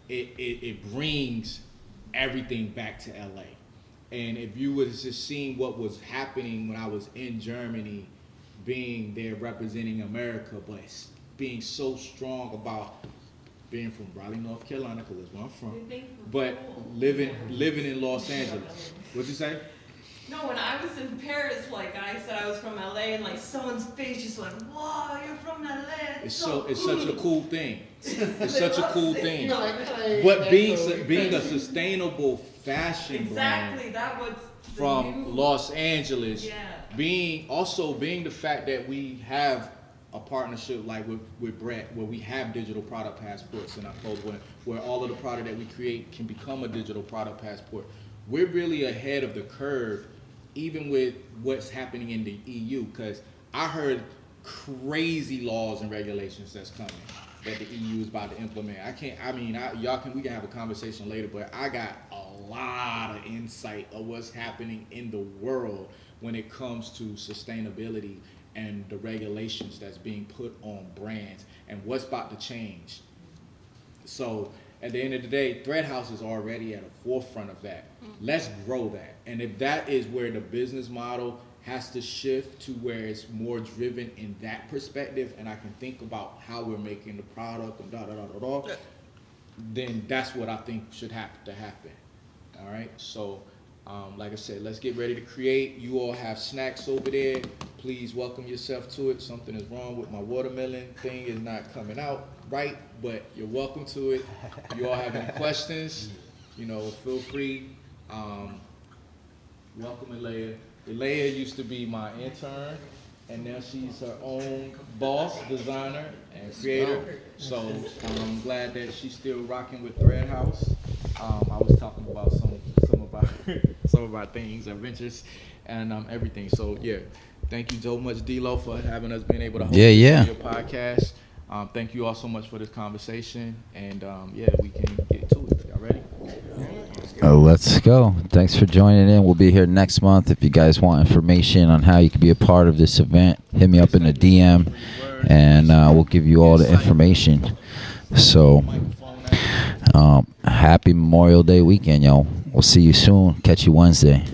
Speaker 4: it brings everything back to LA. And if you was just seeing what was happening when I was in Germany, being there representing America, but being so strong about being from Raleigh, North Carolina, because that's where I'm from, but living in Los Angeles. What'd you say?
Speaker 11: No, when I was in Paris, like I said, I was from LA, and like someone's face just went, "Wow, you're from LA." It's
Speaker 4: such a cool thing. It's such a cool thing. But being a sustainable fashion brand
Speaker 11: that was
Speaker 4: from Los Angeles, being the fact that we have a partnership like with Brett, where we have digital product passports in our clothes, where all of the product that we create can become a digital product passport. We're really ahead of the curve, even with what's happening in the EU, because I heard crazy laws and regulations that's coming that the EU is about to implement. We can have a conversation later, but I got a lot of insight of what's happening in the world when it comes to sustainability and the regulations that's being put on brands and what's about to change. So at the end of the day, Thread House is already at the forefront of that. Let's grow that. And if that is where the business model has to shift to where it's more driven in that perspective, and I can think about how we're making the product and then that's what I think should have to happen. All right, so like I said, let's get ready to create. You all have snacks over there. Please welcome yourself to it. Something is wrong with my watermelon thing, is not coming out right, but you're welcome to it. You all have any questions, you know, feel free. Welcome Elea. Elea used to be my intern, and now she's her own boss, designer, and creator. So I'm glad that she's still rocking with Thread House. I was talking about some of our things, adventures, and everything. So yeah, thank you so much, D-Lo, for having us being able to host your podcast. Thank you all so much for this conversation, and we can get to it. Y'all ready?
Speaker 3: Let's go. Thanks for joining in. We'll be here next month. If you guys want information on how you can be a part of this event, hit me up in the DM, and we'll give you all the information. So, happy Memorial Day weekend, y'all. We'll see you soon. Catch you Wednesday.